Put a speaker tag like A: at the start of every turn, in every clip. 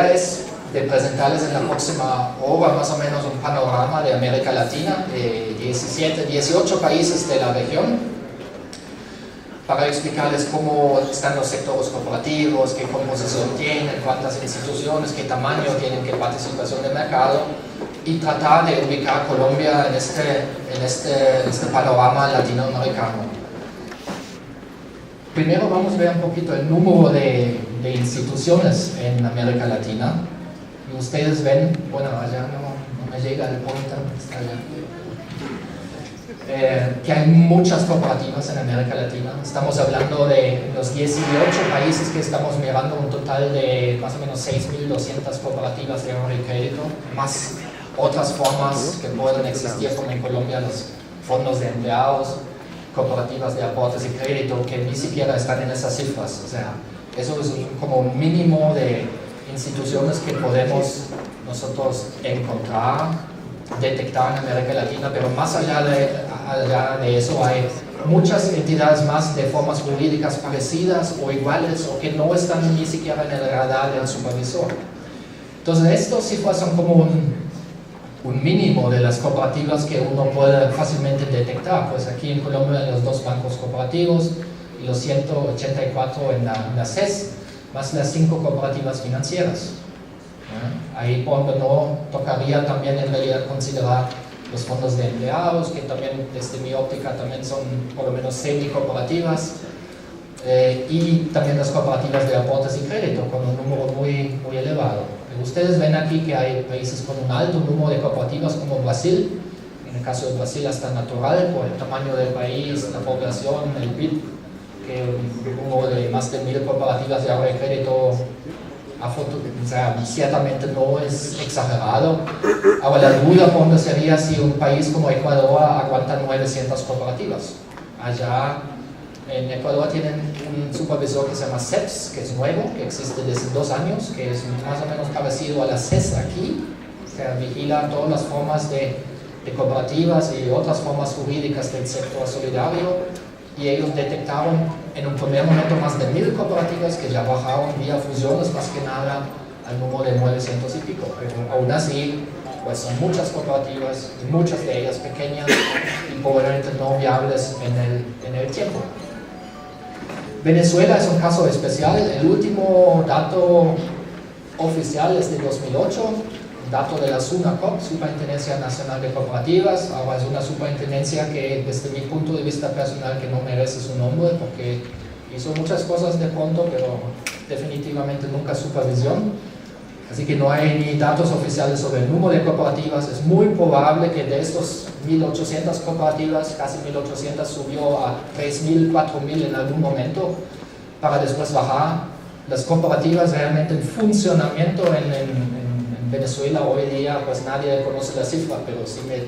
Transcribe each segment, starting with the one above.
A: idea es de presentarles en la próxima hora más o menos un panorama de América Latina, de 17, 18 países de la región, para explicarles cómo están los sectores cooperativos, qué composición tienen, cuántas instituciones, qué tamaño tienen, qué participación de mercado, y tratar de ubicar Colombia en este panorama latinoamericano. Primero vamos a ver un poquito el número de instituciones en América Latina. Y ustedes ven, bueno, allá no me llega el pointer, está allá. Que hay muchas cooperativas en América Latina. Estamos hablando de los 18 países que estamos mirando, un total de más o menos 6.200 cooperativas de ahorro y crédito, más otras formas que pueden existir, como en Colombia los fondos de empleados, cooperativas de aportes y crédito, que ni siquiera están en esas cifras. O sea, eso es como un mínimo de instituciones que podemos nosotros encontrar, detectar en América Latina, pero más allá de eso hay muchas entidades más de formas jurídicas parecidas o iguales o que no están ni siquiera en el radar del supervisor. Entonces estas cifras son como un mínimo de las cooperativas que uno puede fácilmente detectar. Pues aquí en Colombia hay los 2 bancos cooperativos y los 184 en la CES, más las 5 cooperativas financieras. Ahí por ejemplo no tocaría también en realidad considerar los fondos de empleados, que también desde mi óptica también son por lo menos semi-cooperativas, y también las cooperativas de aportes y crédito con un número muy, muy elevado. Ustedes ven aquí que hay países con un alto número de cooperativas como Brasil, en el caso de Brasil hasta natural, por el tamaño del país, la población, el PIB, que un número de más de 1.000 cooperativas de ahorro y crédito, o sea, ciertamente no es exagerado. Ahora la duda por sería si un país como Ecuador aguanta 900 cooperativas. Allá en Ecuador tienen un supervisor que se llama CEPS, que es nuevo, que existe desde 2 años, que es más o menos parecido a la CES aquí, o sea, vigila todas las formas de cooperativas y otras formas jurídicas del sector solidario, y ellos detectaron en un primer momento más de 1.000 cooperativas que ya bajaron vía fusiones más que nada al número de 900 y pico, pero aún así pues son muchas cooperativas y muchas de ellas pequeñas y probablemente no viables en el tiempo. Venezuela es un caso especial. El último dato oficial es de 2008, dato de la SUNACOP, Superintendencia Nacional de Cooperativas. Ahora es una superintendencia que desde mi punto de vista personal que no merece su nombre porque hizo muchas cosas de pronto, pero definitivamente nunca supervisión. Así que no hay ni datos oficiales sobre el número de cooperativas. Es muy probable que de estos 1.800 cooperativas, casi 1.800 subió a 3.000, 4.000 en algún momento, para después bajar. Las cooperativas realmente en funcionamiento en Venezuela hoy día, pues nadie conoce la cifra, pero si me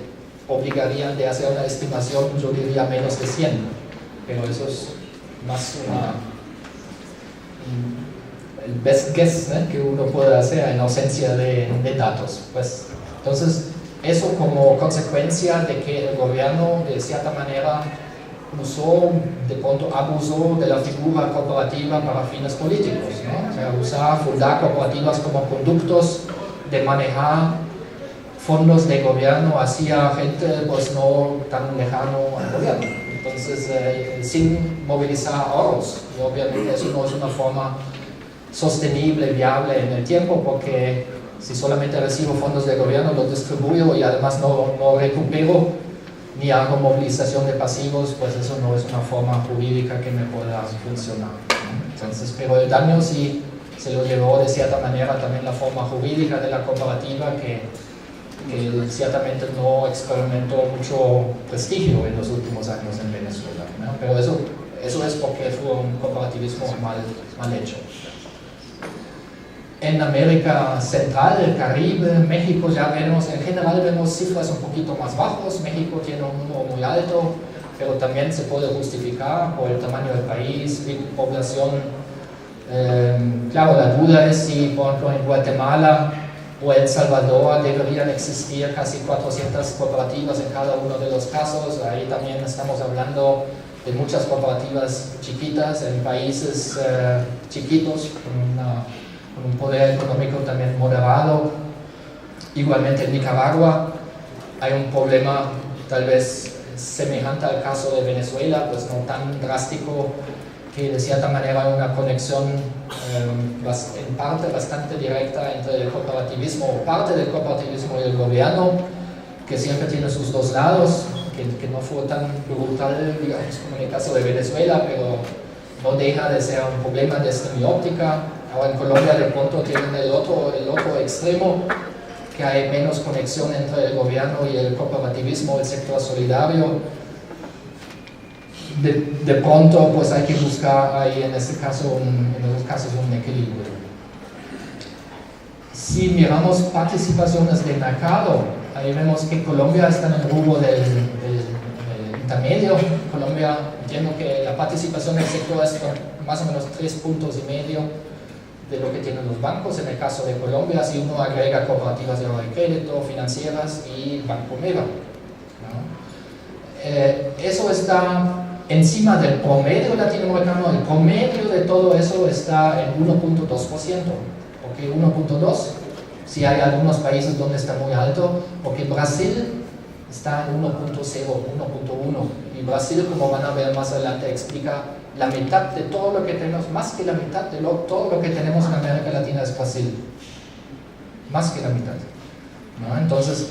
A: obligarían de hacer una estimación, yo diría menos de 100. Pero eso es más el best guess, ¿eh?, que uno puede hacer en ausencia de datos. Pues, entonces, eso como consecuencia de que el gobierno de cierta manera de pronto abusó de la figura cooperativa para fines políticos, ¿no? O sea, fundar cooperativas como conductos de manejar fondos de gobierno hacia gente pues no tan lejano al gobierno. Entonces, sin movilizar ahorros, y obviamente eso no es una forma sostenible, viable en el tiempo, porque si solamente recibo fondos de gobierno, los distribuyo y además no recupero ni hago movilización de pasivos, pues eso no es una forma jurídica que me pueda funcionar. Entonces, pero el daño sí se lo llevó de cierta manera también la forma jurídica de la cooperativa, que ciertamente no experimentó mucho prestigio en los últimos años en Venezuela, ¿no? Pero eso es porque fue un cooperativismo mal hecho. En América Central, el Caribe, México, ya vemos, en general vemos cifras un poquito más bajos. México tiene un número muy alto, pero también se puede justificar por el tamaño del país, población. Claro, la duda es si, por ejemplo, en Guatemala o El Salvador deberían existir casi 400 cooperativas en cada uno de los casos. Ahí también estamos hablando de muchas cooperativas chiquitas en países chiquitos, con una con un poder económico también moderado. Igualmente en Nicaragua hay un problema tal vez semejante al caso de Venezuela, pues no tan drástico, que de cierta manera hay una conexión en parte bastante directa entre el cooperativismo, o parte del cooperativismo y el gobierno, que siempre tiene sus dos lados, que no fue tan brutal, digamos, como en el caso de Venezuela, pero no deja de ser un problema desde mi óptica. Ahora en Colombia de pronto tienen el otro extremo, que hay menos conexión entre el gobierno y el cooperativismo, el sector solidario. De pronto pues hay que buscar ahí en este caso en esos casos un equilibrio. Si miramos participaciones de mercado, ahí vemos que Colombia está en el rubro del intermedio. Colombia, entiendo que la participación del sector es más o menos 3,5 puntos de lo que tienen los bancos. En el caso de Colombia, si uno agrega cooperativas de ahorro y crédito, financieras y Banco Meva, ¿no? Eso está encima del promedio latinoamericano. El promedio de todo eso está en 1,2%, ok, 1,2%. Si hay algunos países donde está muy alto, porque Brasil está en 1,0, 1,1, y Brasil, como van a ver más adelante, explica la mitad de todo lo que tenemos, más que la mitad de todo lo que tenemos en América Latina es Brasil, más que la mitad, ¿no? Entonces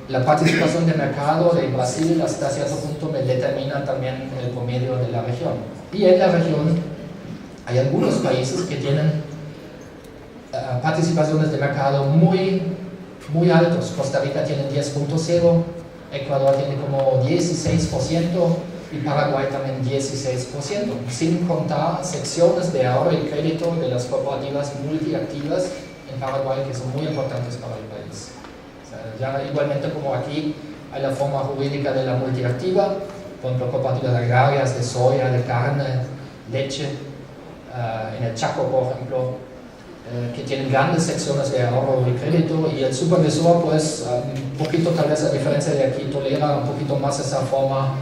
A: la participación de mercado de Brasil hasta cierto punto me determina también el promedio de la región. Y en la región hay algunos países que tienen participaciones de mercado muy altos. Costa Rica tiene 10,0%, Ecuador tiene como 16% y Paraguay también 16%, sin contar secciones de ahorro y crédito de las cooperativas multiactivas en Paraguay, que son muy importantes para el país. O sea, ya igualmente como aquí hay la forma jurídica de la multiactiva, por ejemplo cooperativas agrarias de soya, de carne, leche, en el Chaco por ejemplo, que tienen grandes secciones de ahorro y crédito, y el supervisor pues un poquito, tal vez a diferencia de aquí, tolera un poquito más esa forma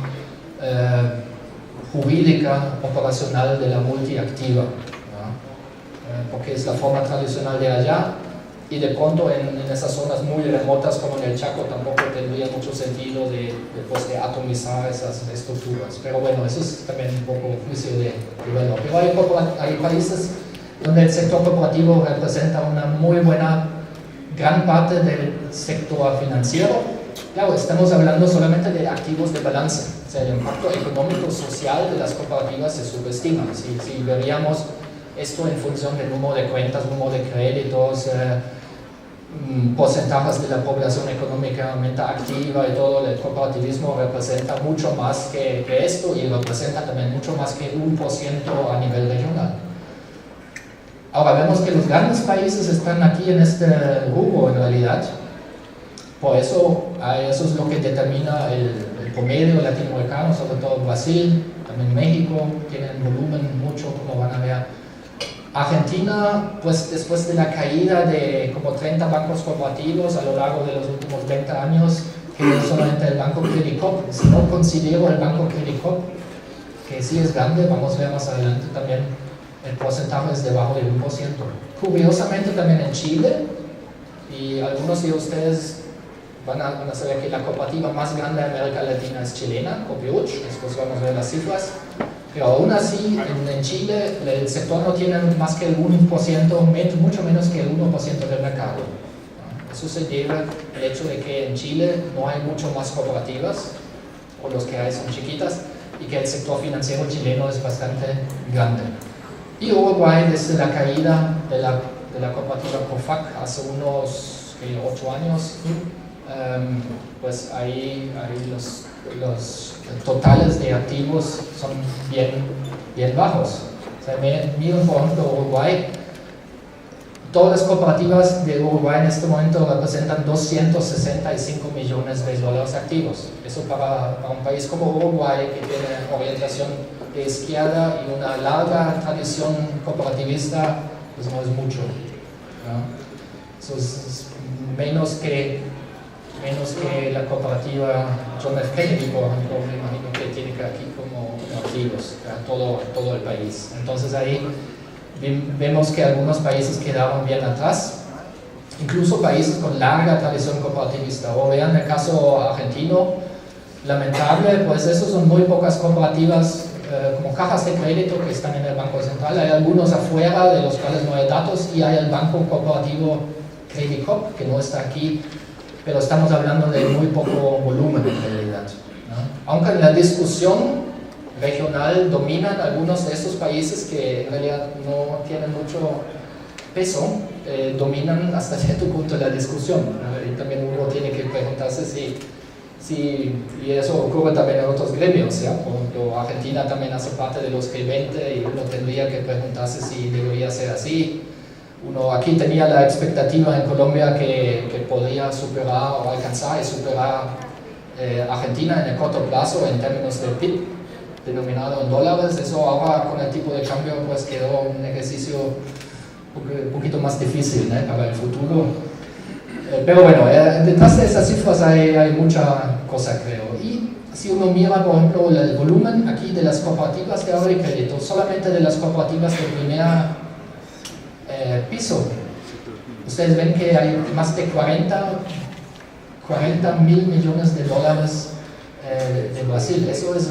A: jurídica, operacional de la multiactiva, ¿no? Porque es la forma tradicional de allá, y de pronto en esas zonas muy remotas como en el Chaco tampoco tendría mucho sentido de atomizar esas estructuras. Pero bueno, eso es también un poco juicio de verlo. Pero hay países donde el sector cooperativo representa una muy buena gran parte del sector financiero. Claro, estamos hablando solamente de activos de balance, o sea, el impacto económico social de las cooperativas se subestima. Si veríamos esto en función del número de cuentas, número de créditos, porcentajes de la población económicamente activa y todo, el cooperativismo representa mucho más que esto, y representa también mucho más que 1% a nivel regional. Ahora vemos que los grandes países están aquí en este rubro en realidad. Por eso, eso es lo que determina el promedio latinoamericano, sobre todo Brasil, también México, tienen volumen mucho, como van a ver. Argentina, pues después de la caída de como 30 bancos cooperativos a lo largo de los últimos 20 años, que no solamente el Banco Credicop, si no considero el Banco Credicop, que sí es grande, vamos a ver más adelante también, el porcentaje es debajo del 1%. Curiosamente también en Chile, y algunos de ustedes van a saber que la cooperativa más grande de América Latina es chilena, Copiuch, después vamos a ver las cifras, pero aún así en Chile el sector no tiene más que el 1%, mucho menos que el 1% del mercado. Eso se debe al hecho de que en Chile no hay mucho más cooperativas, o los que hay son chiquitas, y que el sector financiero chileno es bastante grande. Y Uruguay, desde la caída de la cooperativa COFAC hace unos 8 años, pues ahí los totales de activos son bien bajos. O sea, miren por ejemplo Uruguay, todas las cooperativas de Uruguay en este momento representan 265 millones de dólares activos. Eso para un país como Uruguay, que tiene orientación de izquierda y una larga tradición cooperativista, pues no es mucho, ¿no? Eso es menos que la cooperativa John F. Kennedy, por ejemplo, me imagino que tiene que aquí como activos, todo el país. Entonces ahí vemos que algunos países quedaron bien atrás, incluso países con larga tradición cooperativista. O vean el caso argentino, lamentable, pues esos son muy pocas cooperativas como cajas de crédito que están en el Banco Central. Hay algunos afuera de los cuales no hay datos y hay el Banco Cooperativo Credit Corp, que no está aquí, pero estamos hablando de muy poco volumen en realidad, ¿no? Aunque en la discusión regional dominan algunos de estos países que en realidad no tienen mucho peso, dominan hasta cierto punto la discusión, ¿no? Y también uno tiene que preguntarse y eso ocurre también en otros gremios, ¿ya? Por ejemplo, Argentina también hace parte de los G20 y uno tendría que preguntarse si debería ser así. Uno aquí tenía la expectativa en Colombia que podría superar o alcanzar y superar Argentina en el corto plazo en términos de PIB denominado en dólares. Eso ahora con el tipo de cambio pues quedó un ejercicio un poquito más difícil, ¿no? Para el futuro. Pero bueno, detrás de esas cifras hay mucha cosa, creo. Y si uno mira, por ejemplo, el volumen aquí de las cooperativas de ahorro y crédito, solamente de las cooperativas de primer piso, ustedes ven que hay más de 40 mil millones de dólares de Brasil. Eso es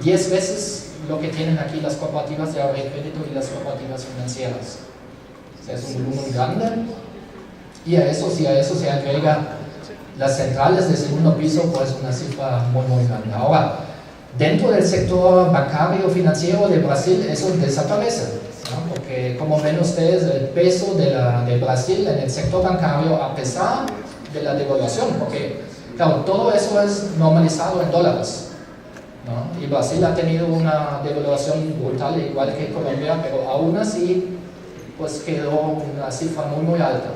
A: 10 veces lo que tienen aquí las cooperativas de ahorro y crédito y las cooperativas financieras. O sea, es un volumen grande. Y si a eso se agrega las centrales de segundo piso, pues una cifra muy grande. Ahora, dentro del sector bancario financiero de Brasil, eso desaparece, ¿no? Porque como ven ustedes, el peso de Brasil en el sector bancario, a pesar de la devaluación, porque claro, todo eso es normalizado en dólares, ¿no? Y Brasil ha tenido una devaluación brutal, igual que Colombia, pero aún así, pues quedó una cifra muy alta.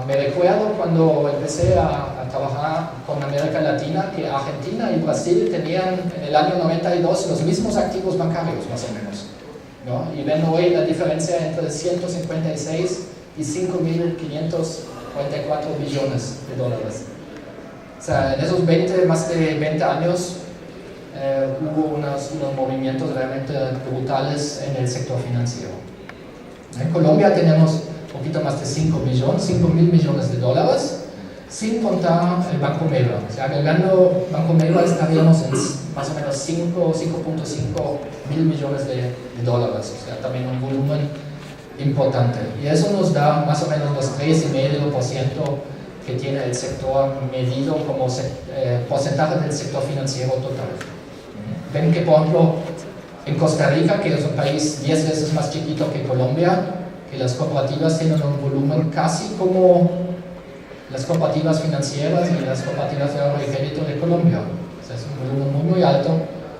A: Me recuerdo cuando empecé a trabajar con América Latina que Argentina y Brasil tenían en el año 92 los mismos activos bancarios, más o menos, ¿no? Y ven hoy la diferencia entre 156 y 5.544 billones de dólares. O sea, en esos más de 20 años hubo unos movimientos realmente brutales en el sector financiero. En Colombia tenemos un poquito más de 5.000 millones de dólares, sin contar el Banco Meva. O sea, agregando Banco Meva estaríamos en más o menos 5.5 mil millones de dólares. O sea, también un volumen importante. Y eso nos da más o menos los 3,5% que tiene el sector medido como porcentaje del sector financiero total. Ven que, por ejemplo, en Costa Rica, que es un país 10 veces más chiquito que Colombia, que las cooperativas tienen un volumen casi como las cooperativas financieras y las cooperativas de ahorro y crédito de Colombia. O sea, es un volumen muy alto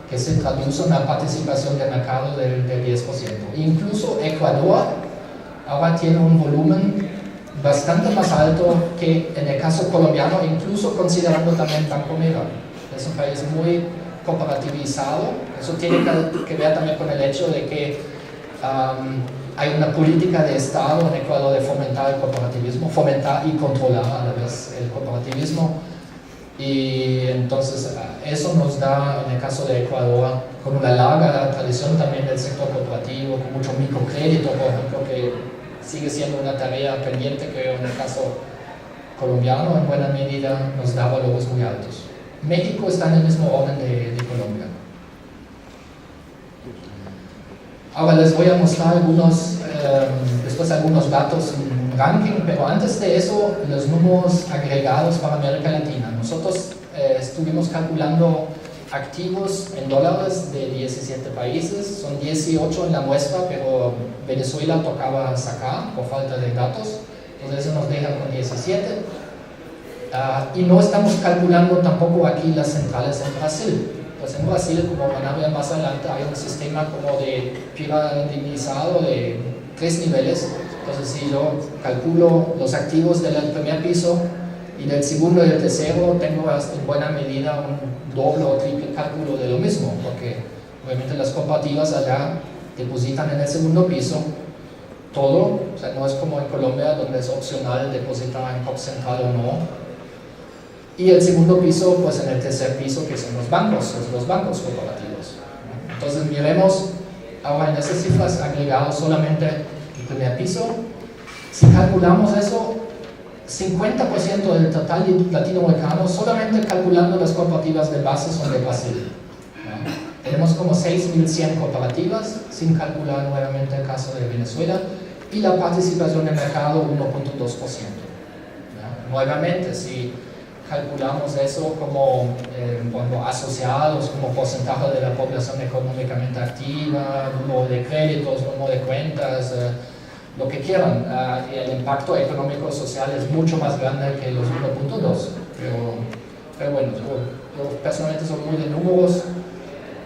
A: que se traduce en una participación de mercado del 10%. Incluso Ecuador ahora tiene un volumen bastante más alto que en el caso colombiano, incluso considerando también Banco Meva. Es un país muy cooperativizado. Eso tiene que ver también con el hecho de que hay una política de Estado en Ecuador de fomentar el cooperativismo, fomentar y controlar a la vez el cooperativismo. Y entonces eso nos da, en el caso de Ecuador, con una larga tradición también del sector cooperativo, con mucho microcrédito, por ejemplo, que sigue siendo una tarea pendiente, creo, en el caso colombiano, en buena medida nos da valores muy altos. México está en el mismo orden de Colombia. Ahora les voy a mostrar después algunos datos en ranking, pero antes de eso, los números agregados para América Latina. Nosotros estuvimos calculando activos en dólares de 17 países, son 18 en la muestra, pero Venezuela tocaba sacar por falta de datos, entonces eso nos deja con 17. Y no estamos calculando tampoco aquí las centrales en Brasil. Pues en Brasil, como van a ver más adelante, hay un sistema como de piramidizado de 3 niveles. Entonces, si yo calculo los activos del primer piso y del segundo y del tercero, tengo en buena medida un doble o triple cálculo de lo mismo, porque obviamente las cooperativas allá depositan en el segundo piso todo. O sea, no es como en Colombia, donde es opcional depositar en COP Central o no. Y el segundo piso, pues en el tercer piso, que son los bancos cooperativos. Entonces miremos Ahora, en esas cifras agregadas solamente el primer piso, si calculamos eso, 50% del total latinoamericano, solamente calculando las cooperativas de base, son de Brasil. ¿Ya? Tenemos como 6.100 cooperativas, sin calcular nuevamente el caso de Venezuela, y la participación de mercado 1.2%. Nuevamente, si calculamos eso como asociados, como porcentaje de la población económicamente activa, número de créditos, número de cuentas, lo que quieran, el impacto económico social es mucho más grande que los 1.2, pero bueno, yo personalmente soy muy de números,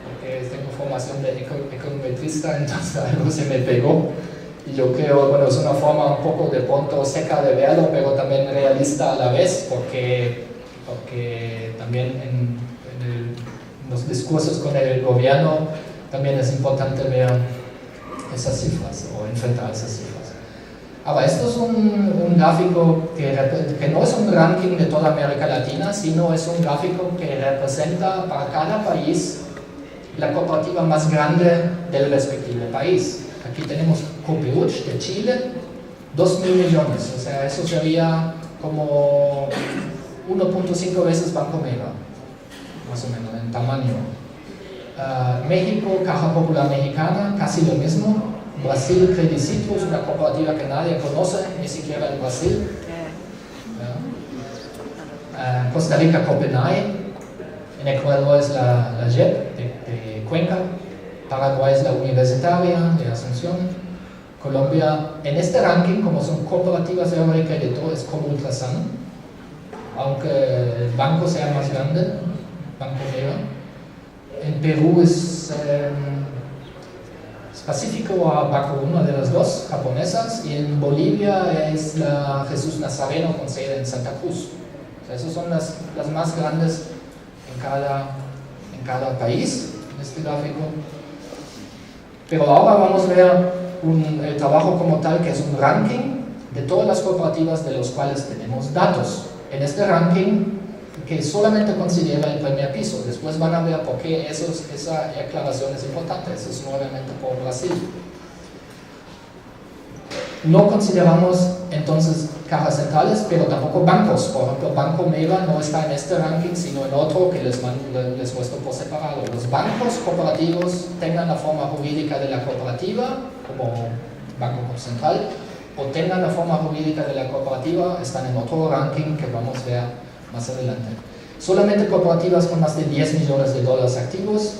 A: porque tengo formación de econometrista, entonces algo se me pegó. Y yo creo, bueno, es una forma un poco de pronto seca de verlo, pero también realista a la vez, porque también en los discursos con el gobierno también es importante ver esas cifras o enfrentar esas cifras. Ahora, esto es un gráfico que no es un ranking de toda América Latina, sino es un gráfico que representa para cada país la cooperativa más grande del respectivo país. Aquí tenemos Copeuch de Chile, 2.000 millones, o sea, eso sería como 1.5 veces Banco Mega, más o menos en tamaño. México, Caja Popular Mexicana, casi lo mismo. Brasil, Credit Citrus, una cooperativa que nadie conoce, ni siquiera en Brasil. Costa Rica, Copenhague. En Ecuador es la JEP de Cuenca. Paraguay es la Universitaria de Asunción. Colombia, en este ranking, como son cooperativas de ahorro y crédito, es como Ultrasan, aunque el banco sea más grande, Banco Mega. En Perú es Pacífico o Banco, una de las dos japonesas, y en Bolivia es la Jesús Nazareno con sede en Santa Cruz. O sea, esas son las más grandes en cada país, en este gráfico. Pero ahora vamos a ver el trabajo como tal, que es un ranking de todas las cooperativas de los cuales tenemos datos. En este ranking, que solamente considera el primer piso. Después van a ver por qué esa aclaración es importante. Eso es nuevamente por Brasil. No consideramos entonces cajas centrales, pero tampoco bancos. Por ejemplo, Banco Mega no está en este ranking, sino en otro que les muestro por separado. Los bancos cooperativos tengan la forma jurídica de la cooperativa, como Banco Central, o tengan la forma jurídica de la cooperativa, están en otro ranking que vamos a ver más adelante. Solamente cooperativas con más de 10 millones de dólares activos,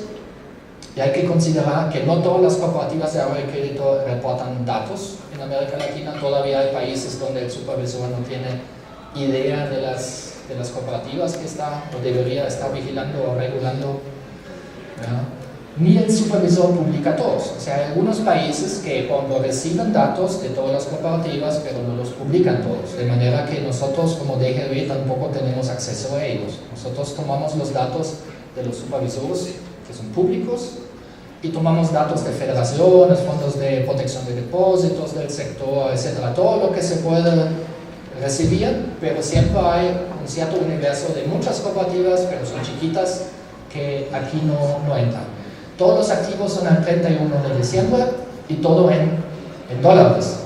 A: y hay que considerar que no todas las cooperativas de ahorro y crédito reportan datos en América Latina. Todavía hay países donde el supervisor no tiene idea de las cooperativas que está o debería estar vigilando o regulando, ¿verdad? Ni el supervisor publica todos. O sea, hay algunos países que cuando reciben datos de todas las cooperativas, pero no los publican todos, de manera que nosotros como DGB tampoco tenemos acceso a ellos. Nosotros tomamos los datos de los supervisores que son públicos y tomamos datos de federaciones, fondos de protección de depósitos del sector, etcétera, todo lo que se puede recibir, pero siempre hay un cierto universo de muchas cooperativas, pero son chiquitas, que aquí no entran. Todos los activos son al 31 de diciembre y todo en dólares.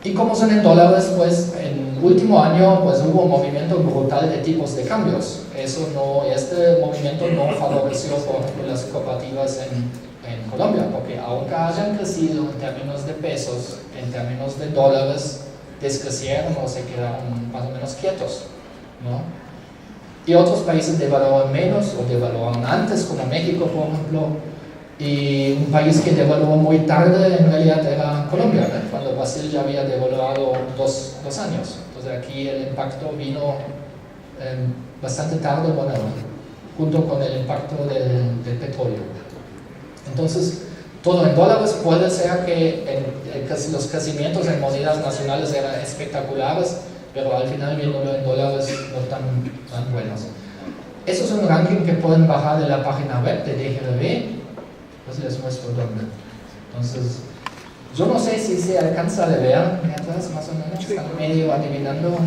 A: Y como son en dólares, pues en el último año pues, hubo un movimiento brutal de tipos de cambios. Este movimiento no favoreció, por ejemplo, las cooperativas en Colombia, porque aunque hayan crecido en términos de pesos, en términos de dólares, descrecieron o se quedaron más o menos quietos, ¿no? Y otros países devaluaron menos o devaluaron antes, como México, por ejemplo, y un país que devaluó muy tarde en realidad era Colombia, ¿no? Cuando Brasil ya había devaluado dos años. Entonces aquí el impacto vino bastante tarde, bueno, junto con el impacto del petróleo. Entonces, todo en dólares. Puede ser que los crecimientos en monedas nacionales eran espectaculares, pero al final viéndolo en dólares no tan buenos. Eso es un ranking que pueden bajar de la página web de DGB, pues les muestro dónde. Entonces, yo no sé si se alcanza a ver, atrás más o menos, están medio adivinando.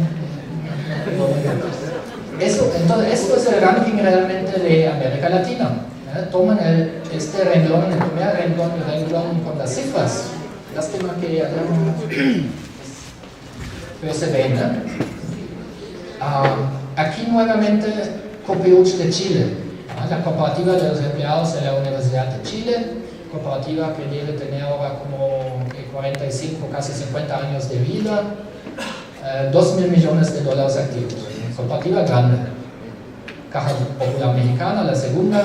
A: Entonces, esto es el ranking realmente de América Latina. Toman el este renglón, el primer renglón con las cifras. Lástima que ya no, pero se ve, ¿no? Aquí nuevamente COPEUCH de Chile, ¿no? La cooperativa de los empleados de la Universidad de Chile, cooperativa que debe tener ahora como 45, casi 50 años de vida, 2.000 millones de dólares activos, cooperativa grande. Caja Popular Mexicana, la segunda,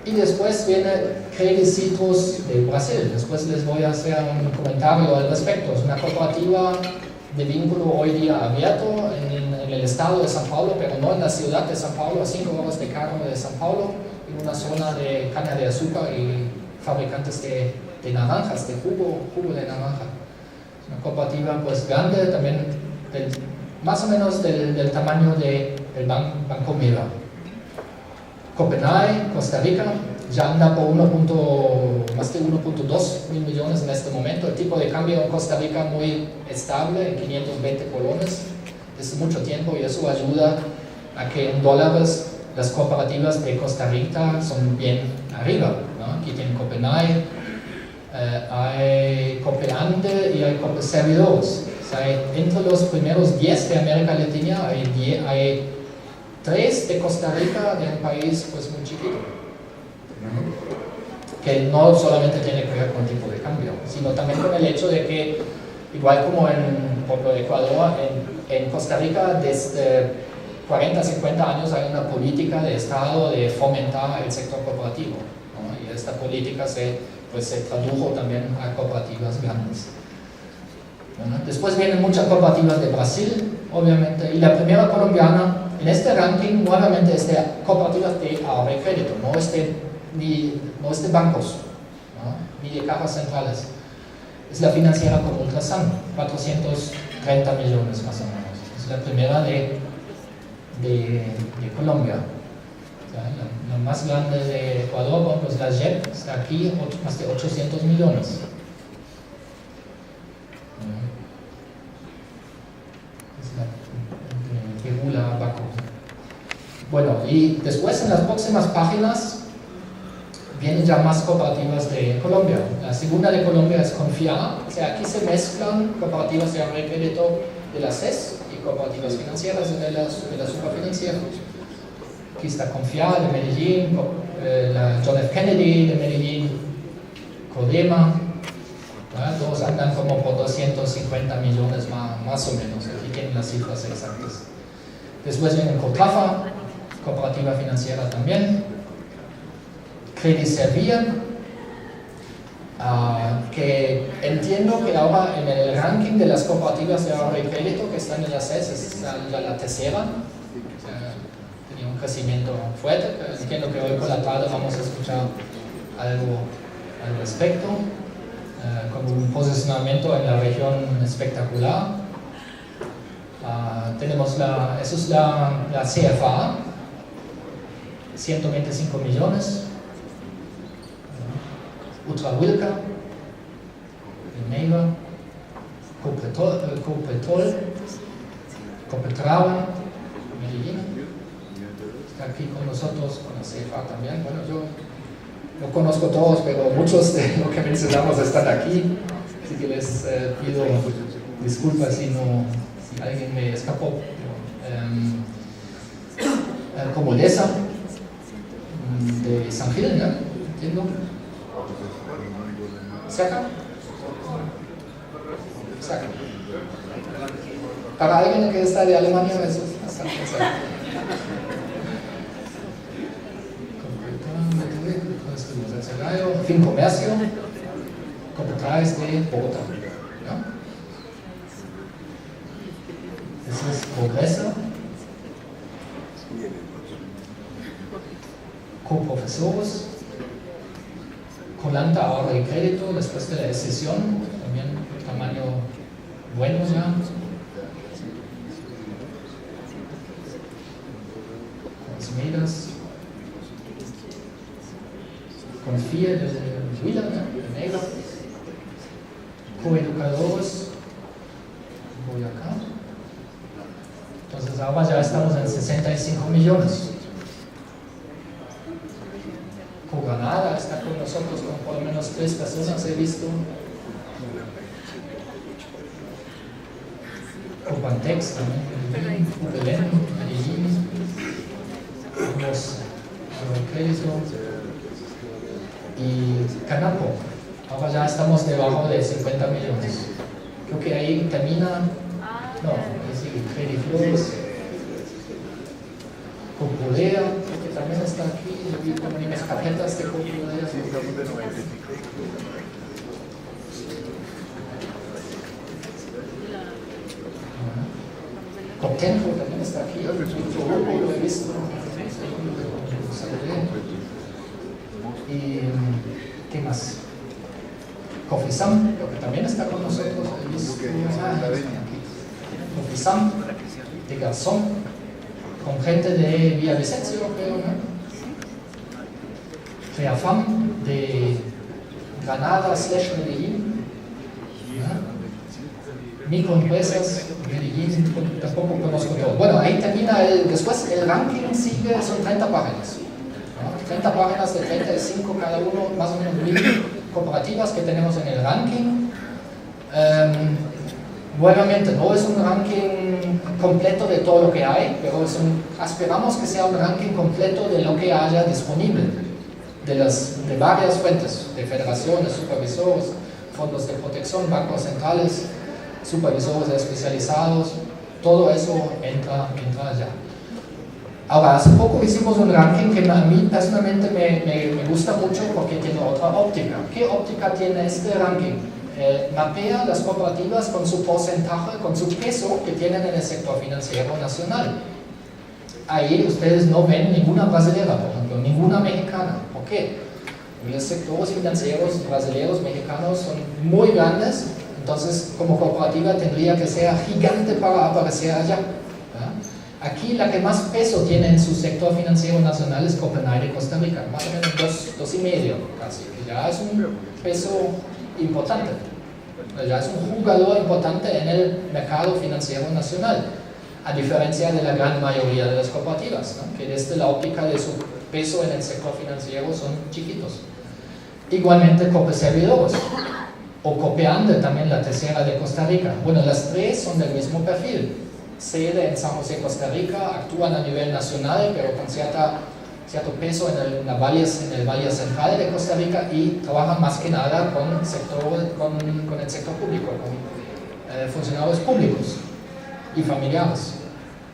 A: y después viene Credit Citrus de Brasil. Después les voy a hacer un comentario al respecto. Es una cooperativa de vínculo hoy día abierto en el estado de São Paulo, pero no en la ciudad de São Paulo, a 5 horas de carro de São Paulo, en una zona de caña de azúcar y fabricantes de naranjas, de jugo de naranja. Es una cooperativa pues grande, también más o menos del tamaño del Banco Meva. Copenhague, Costa Rica, ya anda por más de 1.2 mil millones en este momento. El tipo de cambio en Costa Rica muy estable, en 520 colones, desde mucho tiempo, y eso ayuda a que en dólares las cooperativas de Costa Rica son bien arriba, ¿no? Aquí tienen Copenhague, hay Copeante y hay Copeservidores. O sea, entre los primeros 10 de América Latina hay 3 de Costa Rica, de un país pues muy chiquito, que no solamente tiene que ver con el tipo de cambio, sino también con el hecho de que, igual como por ejemplo, Ecuador, en Costa Rica desde 40, 50 años hay una política de Estado de fomentar el sector cooperativo, ¿no? Y esta política se tradujo también a cooperativas grandes. Bueno, después vienen muchas cooperativas de Brasil, obviamente, y la primera colombiana. En este ranking nuevamente es de cooperativas de ahorro y crédito, no es de bancos, ¿no? Ni de cajas centrales. Es la financiera como Ultrasan, 430 millones más o menos. Es la primera de Colombia. La más grande de Ecuador, bueno, pues la JEP, está aquí, más de 800 millones. Bueno, y después en las próximas páginas vienen ya más cooperativas de Colombia. La segunda de Colombia es Confiar, o sea, aquí se mezclan cooperativas de ahorro y crédito de la CES y cooperativas financieras de la superfinanciera. Aquí está Confiar de Medellín, la John F. Kennedy de Medellín, Codema, ¿verdad? Todos andan como por 250 millones más o menos, aquí tienen las cifras exactas. Después viene Cotrafa, cooperativa financiera también, Credit Servia, que entiendo que ahora en el ranking de las cooperativas de ahorro y crédito que están en la CES es la tercera, tenía un crecimiento fuerte, pero entiendo que hoy por la tarde vamos a escuchar algo al respecto, con un posicionamiento en la región espectacular. Tenemos eso es la CFA, 125 millones, Ultrahuilca, Neiva, Copetol, Copetrava, Medellín, está aquí con nosotros, con la CFA también. Bueno, yo no conozco todos, pero muchos de los que mencionamos están aquí, así que les pido disculpas si alguien me escapó. Como Lesa, de San Gil, ¿no? ¿Entiendo? ¿Saca? Saca. Para alguien que está de Alemania, eso es bastante cerca. Fin Comercio, Copetraes de Bogotá, ¿no? Eso es Progreso, Coprofesores, Colanta Ahorro y Crédito, después de la decisión, también tamaño bueno ya. Consmidas, Confía de Huila, de Neiva, Coeducadores, Boyacá. Entonces ahora ya estamos en 65 millones. Granada está con nosotros con por lo menos 3 personas, he visto. Copantex también, Belén, Medellín, tenemos Crédito y Canapo. Ahora ya estamos debajo de 50 millones. Creo que ahí termina, no, ahí sigue Credit Flows, Copulea, que también está aquí, yo vi como unas tarjetas de Copulea. Contento también está aquí, lo he visto. Y ¿qué más? Cofisam, creo que también está con nosotros. Cofisam, de Garzón, con gente de Villavicencio, creo, ¿no? Reafam, de Granada/Medellín. Microempresas, Medellín, tampoco conozco todo. Bueno, ahí termina después el ranking sigue, son 30 páginas. ¿No? 30 páginas de 35 cada uno, más o menos 1000 cooperativas que tenemos en el ranking. Nuevamente, no es un ranking completo de todo lo que hay, pero aspiramos que sea un ranking completo de lo que haya disponible, de varias fuentes, de federaciones, supervisores, fondos de protección, bancos centrales, supervisores especializados, todo eso entra allá. Ahora, hace poco hicimos un ranking que a mí personalmente me gusta mucho porque tiene otra óptica. ¿Qué óptica tiene este ranking? Mapea las cooperativas con su porcentaje, con su peso que tienen en el sector financiero nacional. Ahí ustedes no ven ninguna brasilera, por ejemplo, ninguna mexicana. ¿Por qué? Los sectores financieros brasileños, mexicanos son muy grandes. Entonces, como cooperativa tendría que ser gigante para aparecer allá. ¿Ya? Aquí la que más peso tiene en su sector financiero nacional es Copenhague de Costa Rica, más o menos 2,5 casi, que ya es un peso importante, ya es un jugador importante en el mercado financiero nacional, a diferencia de la gran mayoría de las cooperativas, ¿no? Que desde la óptica de su peso en el sector financiero son chiquitos. Igualmente Copeservidores o Copeande, también la tercera de Costa Rica. Bueno, las tres son del mismo perfil. Sede en San José, Costa Rica, actúan a nivel nacional, pero con cierto peso en el valle central de Costa Rica y trabajan más que nada con el sector público, con funcionarios públicos y familiares.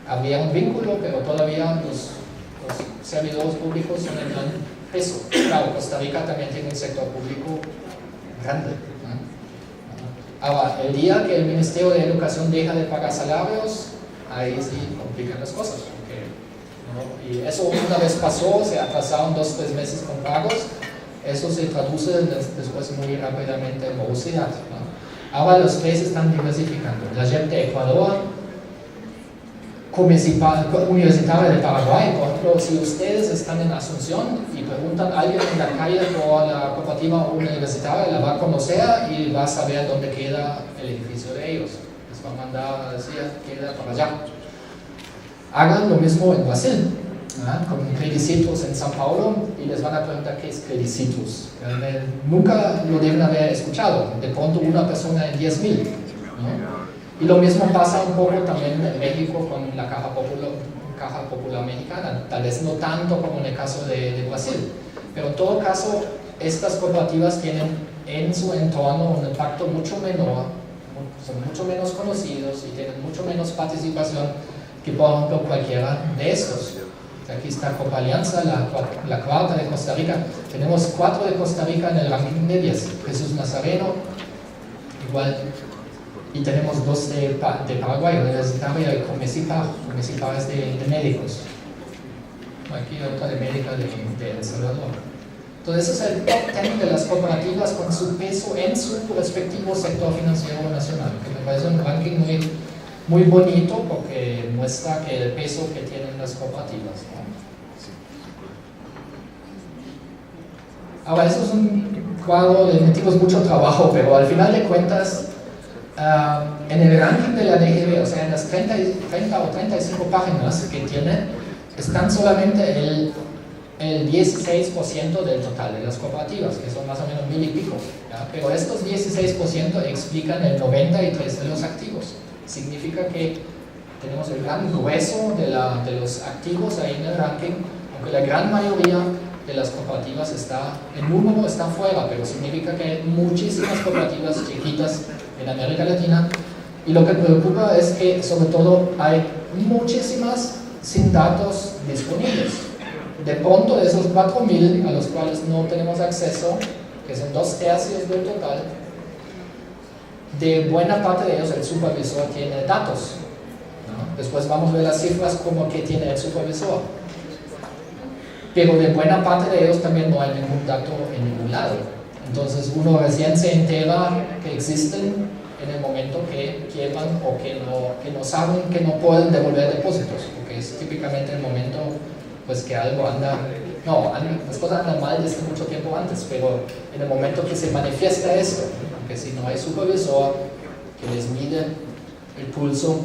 A: Había un vínculo, pero todavía los servidores públicos son el gran peso. Claro, Costa Rica también tiene un sector público grande. Ahora, el día que el Ministerio de Educación deja de pagar salarios, ahí sí complican las cosas. ¿No? Y eso una vez pasó, se atrasaron 2-3 meses con pagos, eso se traduce después muy rápidamente en morosidad. ¿No? Ahora los tres están diversificando. La JEP de Ecuador, Universitaria de Paraguay, por ejemplo, si ustedes están en Asunción y preguntan a alguien en la calle por la cooperativa universitaria, la va a conocer y va a saber dónde queda el edificio de ellos. Les va a mandar a decir, queda para allá. Hagan lo mismo en Brasil, ¿no? Con Credicitos en São Paulo, y les van a preguntar qué es Credicitos. Nunca lo deben haber escuchado, de pronto una persona en 10,000. ¿No? Y lo mismo pasa un poco también en México con la Caja Popular Mexicana, tal vez no tanto como en el caso de Brasil, pero en todo caso estas cooperativas tienen en su entorno un impacto mucho menor, son mucho menos conocidos y tienen mucho menos participación que por ejemplo cualquiera de estos. Aquí está Copalianza, la cuarta de Costa Rica. Tenemos 4 de Costa Rica en el ranking de 10. Jesús Nazareno, igual. Y tenemos 2 de Paraguay, Universitaria y Comecipar. Comecipar es de médicos. Aquí otra de médica de El Salvador. Entonces, ese es el top 10 de las cooperativas con su peso en su respectivo sector financiero nacional, que me parece un ranking muy bonito porque muestra que el peso que tienen las cooperativas, ¿no? Ahora, eso es un cuadro, le metimos mucho trabajo, pero al final de cuentas, en el ranking de la DGB, o sea, en las 30 o 35 páginas que tiene, están solamente el 16% del total de las cooperativas, que son más o menos 1000 y pico, ¿ya? Pero estos 16% explican el 93% de los activos. Significa que tenemos el gran grueso de los activos ahí en el ranking, aunque la gran mayoría de las cooperativas el número está fuera, pero significa que hay muchísimas cooperativas chiquitas en América Latina, y lo que preocupa es que sobre todo hay muchísimas sin datos disponibles. De pronto, de esos 4000 a los cuales no tenemos acceso, que son 2/3 del total, de buena parte de ellos el supervisor tiene datos, ¿no? Después vamos a ver las cifras como que tiene el supervisor, pero de buena parte de ellos también no hay ningún dato en ningún lado. Entonces uno recién se entera que existen en el momento que quiebran o que no saben, que no pueden devolver depósitos, porque es típicamente el momento pues que algo las cosas andan mal desde mucho tiempo antes, pero en el momento que se manifiesta esto, que si no hay supervisor que les mide el pulso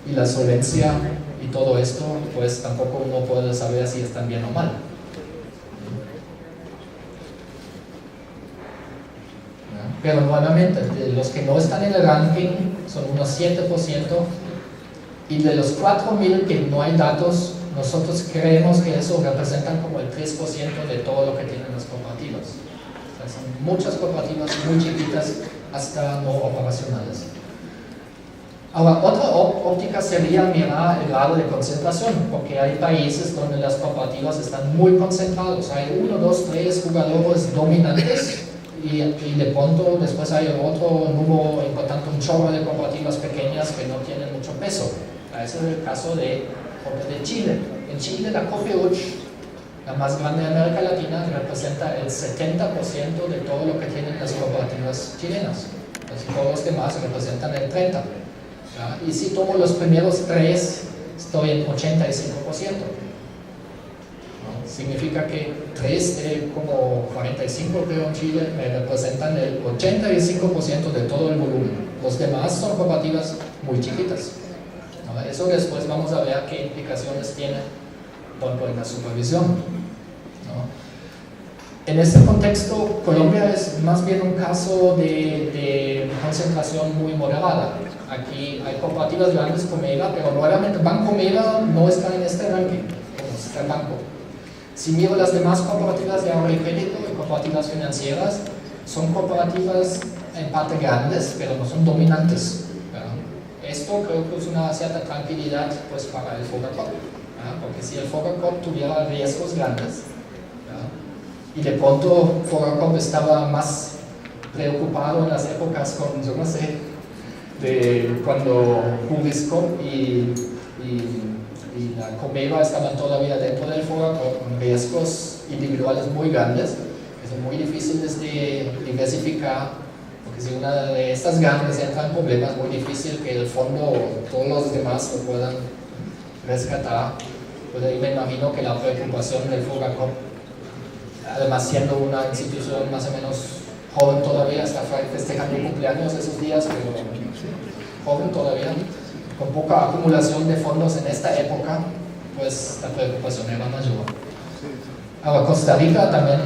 A: y la solvencia y todo esto, pues tampoco uno puede saber si están bien o mal. Pero nuevamente, de los que no están en el ranking son unos 7%, y de los 4000 que no hay datos, nosotros creemos que eso representan como el 3% de todo lo que tienen las cooperativas. O sea, son muchas cooperativas muy chiquitas hasta no operacionales. Ahora, otra óptica sería mirar el grado de concentración, porque hay países donde las cooperativas están muy concentrados. Hay 1, 2, 3 jugadores dominantes, y de pronto después hay otro número importante, un chorro de cooperativas pequeñas que no tienen mucho peso. Ese es el caso de Chile. En Chile la Copeuch, la más grande de América Latina, representa el 70% de todo lo que tienen las cooperativas chilenas. Entonces, todos los demás representan el 30%. ¿Ya? Y si tomo los primeros 3, estoy en 85%. ¿No? Significa que 3 como 45 creo en Chile me representan el 85% de todo el volumen. Los demás son cooperativas muy chiquitas. ¿No? Eso después vamos a ver qué implicaciones tiene en la supervisión. ¿No? En este contexto, Colombia es más bien un caso de concentración muy moderada. Aquí hay cooperativas grandes como Mega, pero nuevamente Banco Mega no está en este ranking, como está el banco. Si miro las demás cooperativas de ahorro y crédito y cooperativas financieras, son cooperativas en parte grandes, pero no son dominantes. ¿Verdad? Esto creo que es una cierta tranquilidad pues, para el FOGACOP, porque si el FOGACOP tuviera riesgos grandes, ¿verdad? Y de pronto FOGACOP estaba más preocupado en las épocas con, yo no sé, de cuando Jurisco y la Comeva estaban todavía dentro del FOGACOP con riesgos individuales muy grandes, que son muy difíciles de diversificar, porque si una de estas grandes entra en problemas, es muy difícil que el fondo o todos los demás lo puedan rescatar. Pues ahí me imagino que la preocupación del FOGACOP, además siendo una institución más o menos joven todavía, está festejando cumpleaños esos días, pero joven todavía, con poca acumulación de fondos en esta época, pues la preocupación era mayor. Ahora, Costa Rica también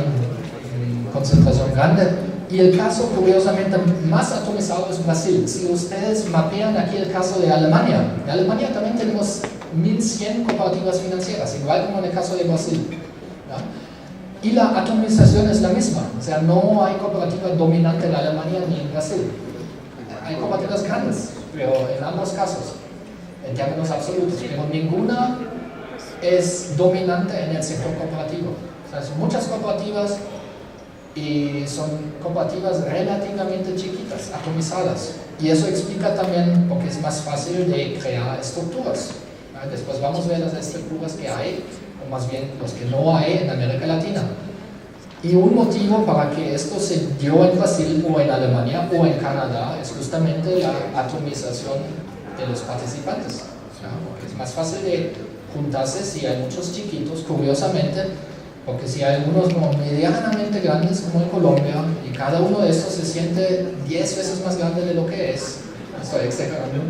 A: concentración grande, y el caso curiosamente más atomizado es Brasil. Si ustedes mapean aquí el caso de Alemania, en Alemania también tenemos 1100 cooperativas financieras, igual como en el caso de Brasil, ¿no? Y la atomización es la misma, o sea, no hay cooperativa dominante en Alemania ni en Brasil. Hay cooperativas grandes, pero en ambos casos, en términos absolutos, pero ninguna es dominante en el sector cooperativo. O sea, son muchas cooperativas y son cooperativas relativamente chiquitas, atomizadas. Y eso explica también porque es más fácil de crear estructuras. Después vamos a ver las estructuras que hay, o más bien los que no hay en América Latina. Y un motivo para que esto se dio en Brasil o en Alemania o en Canadá es justamente la atomización de los participantes. Porque es más fácil de juntarse si hay muchos chiquitos, curiosamente, porque si hay algunos medianamente grandes como en Colombia y cada uno de estos se siente 10 veces más grande de lo que es, estoy exagerando,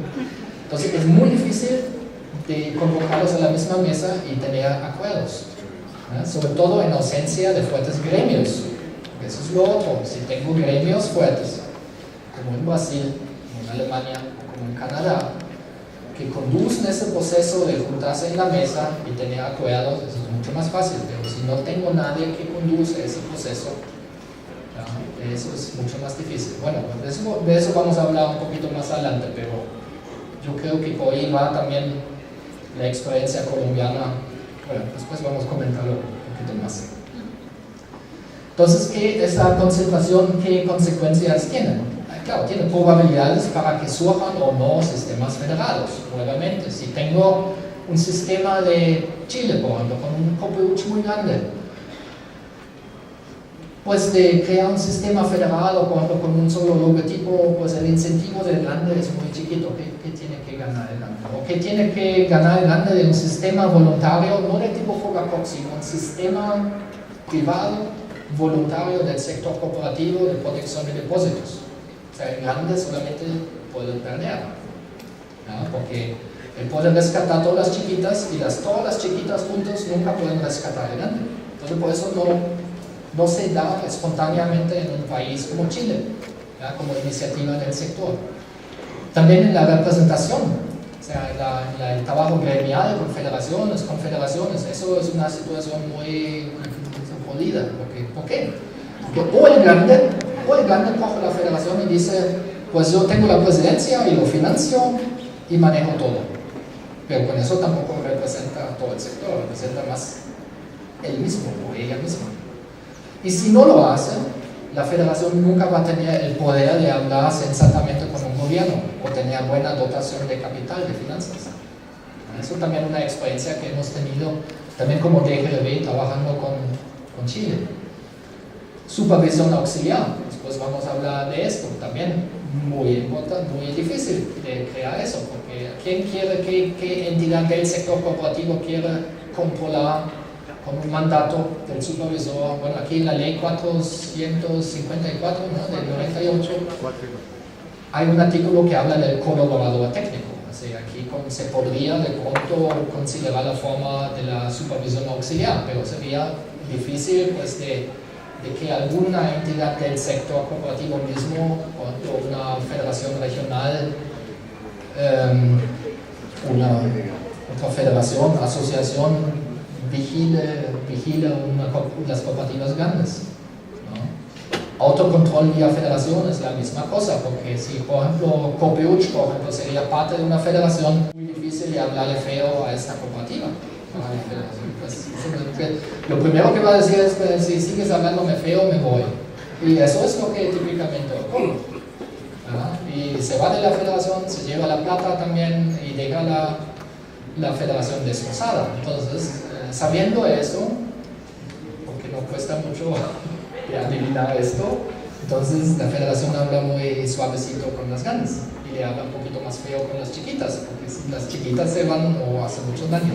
A: entonces es muy difícil de convocarlos a la misma mesa y tener acuerdos. Sobre todo en ausencia de fuertes gremios. Eso es lo otro. Si tengo gremios fuertes, como en Brasil, como en Alemania o como en Canadá, que conducen ese proceso de juntarse en la mesa y tener acuerdos, eso es mucho más fácil. Pero si no tengo nadie que conduce ese proceso, eso es mucho más difícil. Bueno, de eso vamos a hablar un poquito más adelante, pero yo creo que por ahí va también la experiencia colombiana. Bueno, después vamos a comentarlo un poquito más. Entonces, esta concentración, ¿qué consecuencias tiene? Claro, tiene probabilidades para que surjan o no sistemas federados, nuevamente. Si tengo un sistema de Chile, por ejemplo, con un Copeuch muy grande, pues de crear un sistema federado, por ejemplo, con un solo logotipo, pues el incentivo del grande es muy chiquito. ¿Qué tiene que ganar el grande? ¿O qué tiene que ganar el grande de un sistema voluntario, no de tipo FOGACOP, sino un sistema privado, voluntario del sector cooperativo de protección de depósitos? O sea, el grande solamente puede perder, ¿no? Porque él puede rescatar todas las chiquitas y todas las chiquitas juntos nunca pueden rescatar el grande. Entonces, por eso no se da espontáneamente en un país como Chile, ¿ya? Como iniciativa del sector. También en la representación, o sea, el trabajo gremial, confederaciones, eso es una situación muy jodida. ¿Por qué? Porque o el grande coge la federación y dice, pues yo tengo la presidencia y lo financio y manejo todo. Pero con eso tampoco representa a todo el sector, representa más él mismo o ella misma. Y si no lo hace, la federación nunca va a tener el poder de hablar sensatamente con un gobierno o tener buena dotación de capital, de finanzas. Eso también es una experiencia que hemos tenido también como DGRB trabajando con Chile. Supervisión auxiliar, después vamos a hablar de esto también, muy importante, muy difícil de crear eso, porque ¿quién quiere, qué entidad del sector cooperativo quiere controlar con un mandato del supervisor? Bueno, aquí en la ley 454, ¿no? Del 98 hay un artículo que habla del colaborador técnico. O sea, aquí se podría de pronto considerar la forma de la supervisión auxiliar, pero sería difícil pues de que alguna entidad del sector cooperativo mismo, o una federación regional, otra federación, asociación, vigile las cooperativas grandes, ¿no? Autocontrol vía federación es la misma cosa, porque si, por ejemplo, Copeuch, por ejemplo, sería parte de una federación, muy difícil de hablarle feo a esta cooperativa. Pues, lo primero que va a decir es que si sigues hablándome feo, me voy. Y eso es lo que típicamente ocurre. Y se va de la federación, se lleva la plata también y deja la federación destrozada. Entonces, sabiendo eso, porque no cuesta mucho de adivinar esto, entonces la federación habla muy suavecito con las grandes y le habla un poquito más feo con las chiquitas, porque si las chiquitas se van o hacen mucho daño,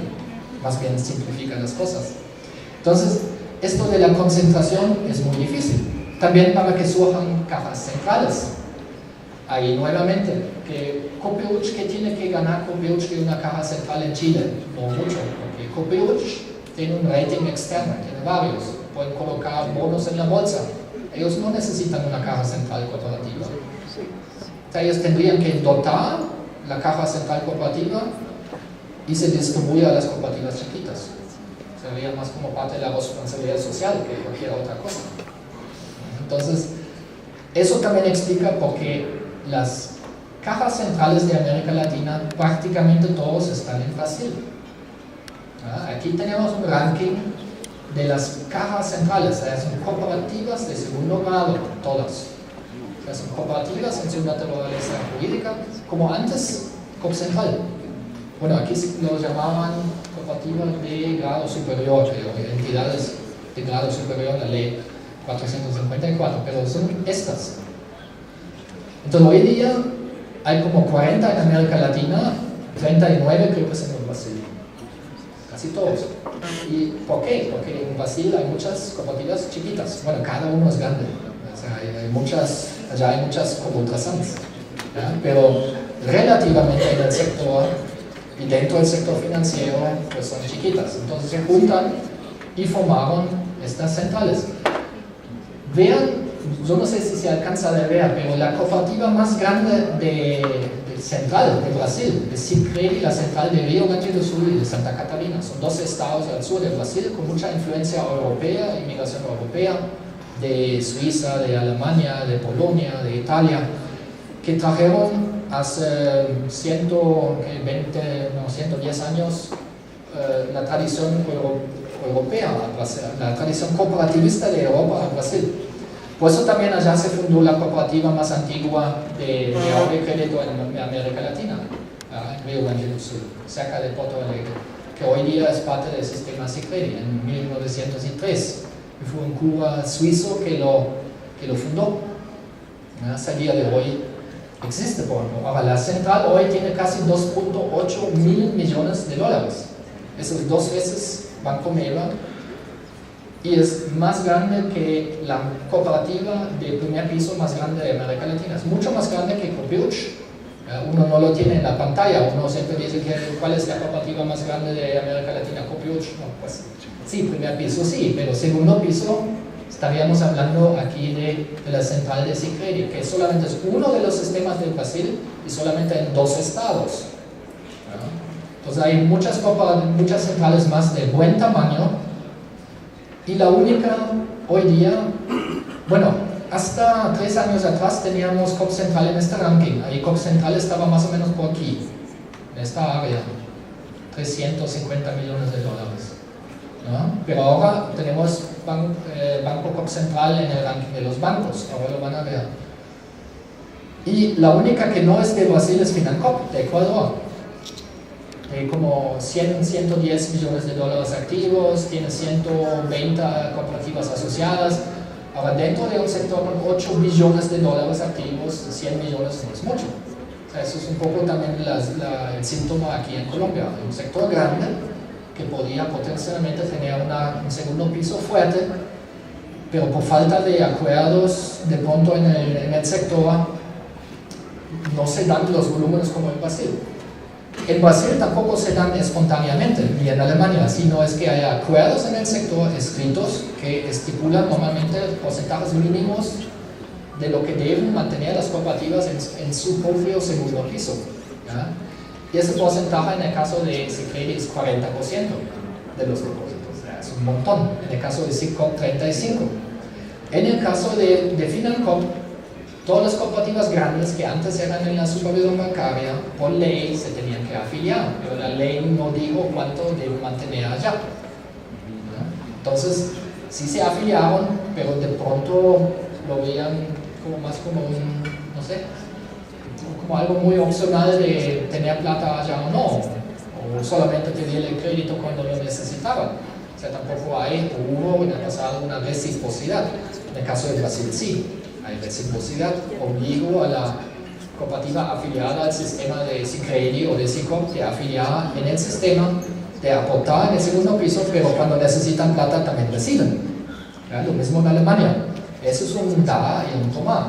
A: más bien simplifican las cosas. Entonces, esto de la concentración es muy difícil. También para que surjan cajas centrales. Ahí nuevamente, Copeuch, ¿qué tiene que ganar Copeuch de una caja central en Chile? No mucho, porque Copeuch tiene un rating externo, tiene varios, pueden colocar bonos en la bolsa. Ellos no necesitan una caja central cooperativa. O sea, ellos tendrían que dotar la caja central cooperativa y se distribuye a las cooperativas chiquitas. Sería más como parte de la responsabilidad social que cualquier otra cosa. Entonces, eso también explica por qué las cajas centrales de América Latina prácticamente todos están en Brasil. Aquí tenemos un ranking de las cajas centrales, o sea, son cooperativas de segundo grado, todas. O sea, son cooperativas en su naturaleza jurídica, como antes COPCentral. Bueno, aquí lo llamaban cooperativas de grado superior, entidades de grado superior a la ley 454, pero son estas. Entonces, hoy día hay como 40 en América Latina, 39 creo que son en Brasil. Casi todos. ¿Y por qué? Porque en Brasil hay muchas cooperativas chiquitas. Bueno, cada uno es grande. O sea, allá hay muchas como otras antes. Pero relativamente en el sector y dentro del sector financiero, pues son chiquitas. Entonces se juntan y formaron estas centrales. Vean, yo no sé si se alcanza a ver, pero la cooperativa más grande de central de Brasil es Sicredi, la central de Río Grande do Sul y de Santa Catarina. Son dos estados al sur de Brasil con mucha influencia europea, inmigración europea, de Suiza, de Alemania, de Polonia, de Italia, que trajeron hace 110 años la tradición europea a Brasil, la tradición cooperativista de Europa a Brasil. Por eso también allá se fundó la cooperativa más antigua de ahorro y crédito en América Latina, en Río Grande do Sul, cerca de Porto Alegre, que hoy día es parte del sistema Sicredi en 1903. Y fue un cura suizo que lo fundó. Hasta el día de hoy existe. Ahora, la central hoy tiene casi 2.8 mil millones de dólares. Eso es 2 veces Banco Meva y es más grande que la cooperativa de primer piso más grande de América Latina. Es mucho más grande que Copilch. Uno no lo tiene en la pantalla, uno siempre dice cuál es la cooperativa más grande de América Latina. Copilch, no, pues sí, primer piso sí, pero segundo piso estaríamos hablando aquí de la central de Sicredi, que solamente es uno de los sistemas de Brasil y solamente en 2 estados. Entonces hay muchas centrales más de buen tamaño. Y la única hoy día, bueno, hasta 3 años atrás teníamos COP Central en este ranking. Ahí COP Central estaba más o menos por aquí, en esta área, 350 millones de dólares. ¿No? Pero ahora tenemos Banco COP Central en el ranking de los bancos, ahora lo van a ver. Y la única que no es de Brasil es Financop, de Ecuador. Como 110 millones de dólares activos, tiene 120 cooperativas asociadas. Ahora, dentro de un sector con 8 billones de dólares activos, 100 millones no es mucho. O sea, eso es un poco también el síntoma aquí en Colombia. Un sector grande que podía potencialmente tener un segundo piso fuerte, pero por falta de acuerdos de pronto en el sector no se dan los volúmenes como en Brasil. En Brasil tampoco se dan espontáneamente, ni en Alemania, sino es que hay acuerdos en el sector escritos que estipulan normalmente porcentajes mínimos de lo que deben mantener las cooperativas en su propio segundo piso. ¿Ya? Y ese porcentaje en el caso de Sicredi es 40% de los depósitos, o sea, es un montón. En el caso de Sicredi, 35%. En el caso de Financop, todas las cooperativas grandes que antes eran en la supervisión bancaria, por ley se tenían que afiliar, pero la ley no dijo cuánto deben mantener allá. Entonces, sí se afiliaron, pero de pronto lo veían como un, no sé, como algo muy opcional de tener plata allá o no, o solamente pedir el crédito cuando lo necesitaban. O sea, tampoco hubo en el pasado una reciprocidad. En el caso de Brasil sí. Hay reciprocidad, obligo a la cooperativa afiliada al sistema de Sicredi o de Sicop de afiliar en el sistema, de aportar en el segundo piso, pero cuando necesitan plata también reciben. ¿Ya? Lo mismo en Alemania. Eso es un dar y un tomar.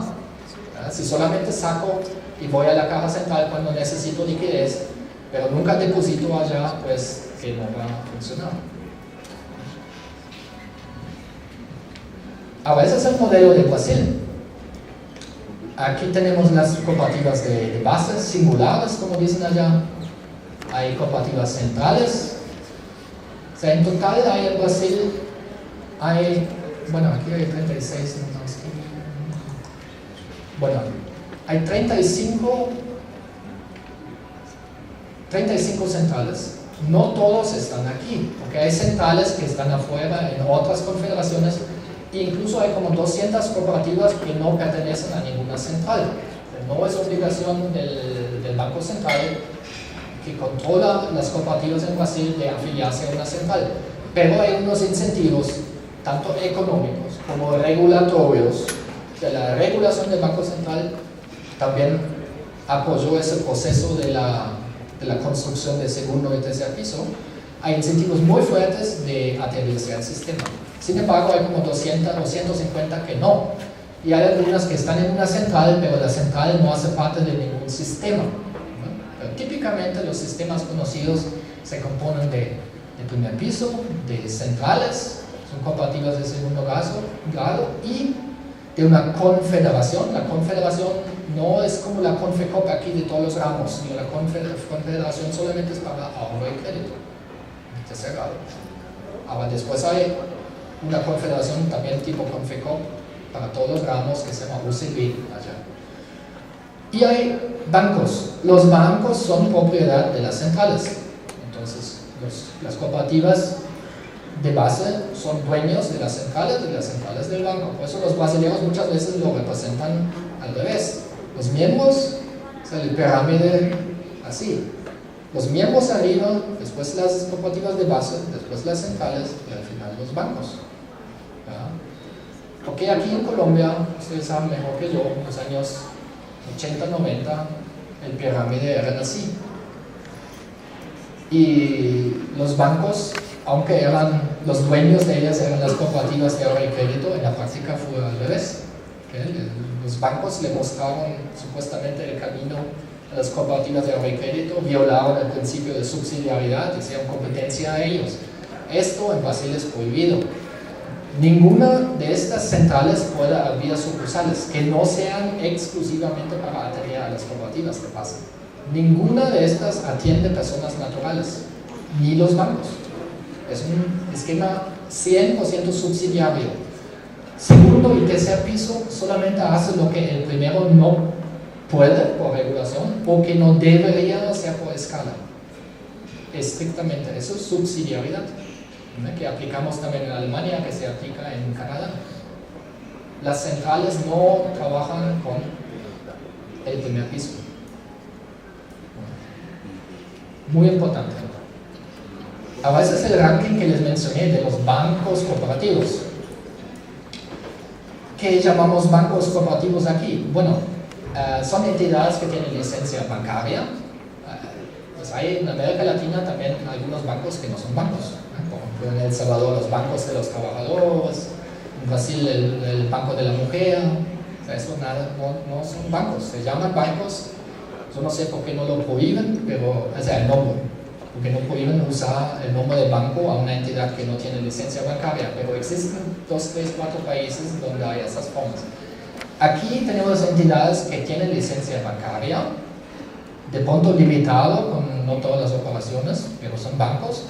A: ¿Ya? Si solamente saco y voy a la caja central cuando necesito liquidez, pero nunca deposito allá, pues que no va a funcionar. Ahora, ese es el modelo de Brasil. Aquí tenemos las cooperativas de bases singulares, como dicen allá. Hay cooperativas centrales. O sea, en total hay en Brasil, bueno, aquí hay 36, bueno, hay 35 centrales. No todos están aquí, porque hay centrales que están afuera en otras confederaciones. Incluso hay como 200 cooperativas que no pertenecen a ninguna central. No es obligación del Banco Central, que controla las cooperativas en Brasil, de afiliarse a una central. Pero hay unos incentivos, tanto económicos como regulatorios, que la regulación del Banco Central también apoyó ese proceso de la construcción del segundo y tercer piso. Hay incentivos muy fuertes de adherirse al sistema. Sin embargo, hay como 200 o 150 que no. Y hay algunas que están en una central, pero la central no hace parte de ningún sistema. Pero típicamente los sistemas conocidos se componen de de primer piso, de centrales, son cooperativas de segundo grado, y de una confederación. La confederación no es como la Confecop aquí de todos los ramos, sino la confederación solamente es para ahorro y crédito, de tercer grado. Ahora después hay una confederación también tipo Confecop para todos los ramos que se llama UCB allá. Y hay bancos. Los bancos son propiedad de las centrales. Entonces, las cooperativas de base son dueños de las centrales del banco. Por eso los brasileños muchas veces lo representan al revés. Los miembros, o sea, el pirámide así. Los miembros arriba, después las cooperativas de base, después las centrales y al final los bancos. ¿Ya? Porque aquí en Colombia, ustedes saben mejor que yo, en los años 80, 90, el pirámide era así. Y los bancos, aunque eran los dueños de ellas, eran las cooperativas de ahorro y crédito, en la práctica fue al revés. Los bancos le mostraron supuestamente el camino a las cooperativas de ahorro y crédito, violaron el principio de subsidiariedad, hicieron competencia a ellos. Esto en Brasil es prohibido. Ninguna de estas centrales puede abrir sucursales que no sean exclusivamente para atender a las cooperativas que pasan. Ninguna de estas atiende personas naturales, ni los bancos. Es un esquema 100% subsidiario. Segundo y tercer piso solamente hace lo que el primero no puede por regulación o que no debería hacer por escala. Estrictamente, eso es subsidiariedad, ¿no? Que aplicamos también en Alemania, que se aplica en Canadá. Las centrales no trabajan con el primer piso. Muy importante. Ahora ese es el ranking que les mencioné de los bancos cooperativos. ¿Qué llamamos bancos cooperativos aquí? Bueno, son entidades que tienen licencia bancaria. Pues hay en América Latina también algunos bancos que no son bancos. Por ejemplo, en El Salvador los bancos de los trabajadores, en Brasil el Banco de la Mujer. O sea, eso no son bancos, se llaman bancos. Yo no sé por qué no lo prohíben, pero, o sea, el nombre, porque no prohíben usar el nombre de banco a una entidad que no tiene licencia bancaria, pero existen 2, 3, 4 países donde hay esas formas. Aquí tenemos entidades que tienen licencia bancaria, de punto limitado, con no todas las operaciones, pero son bancos.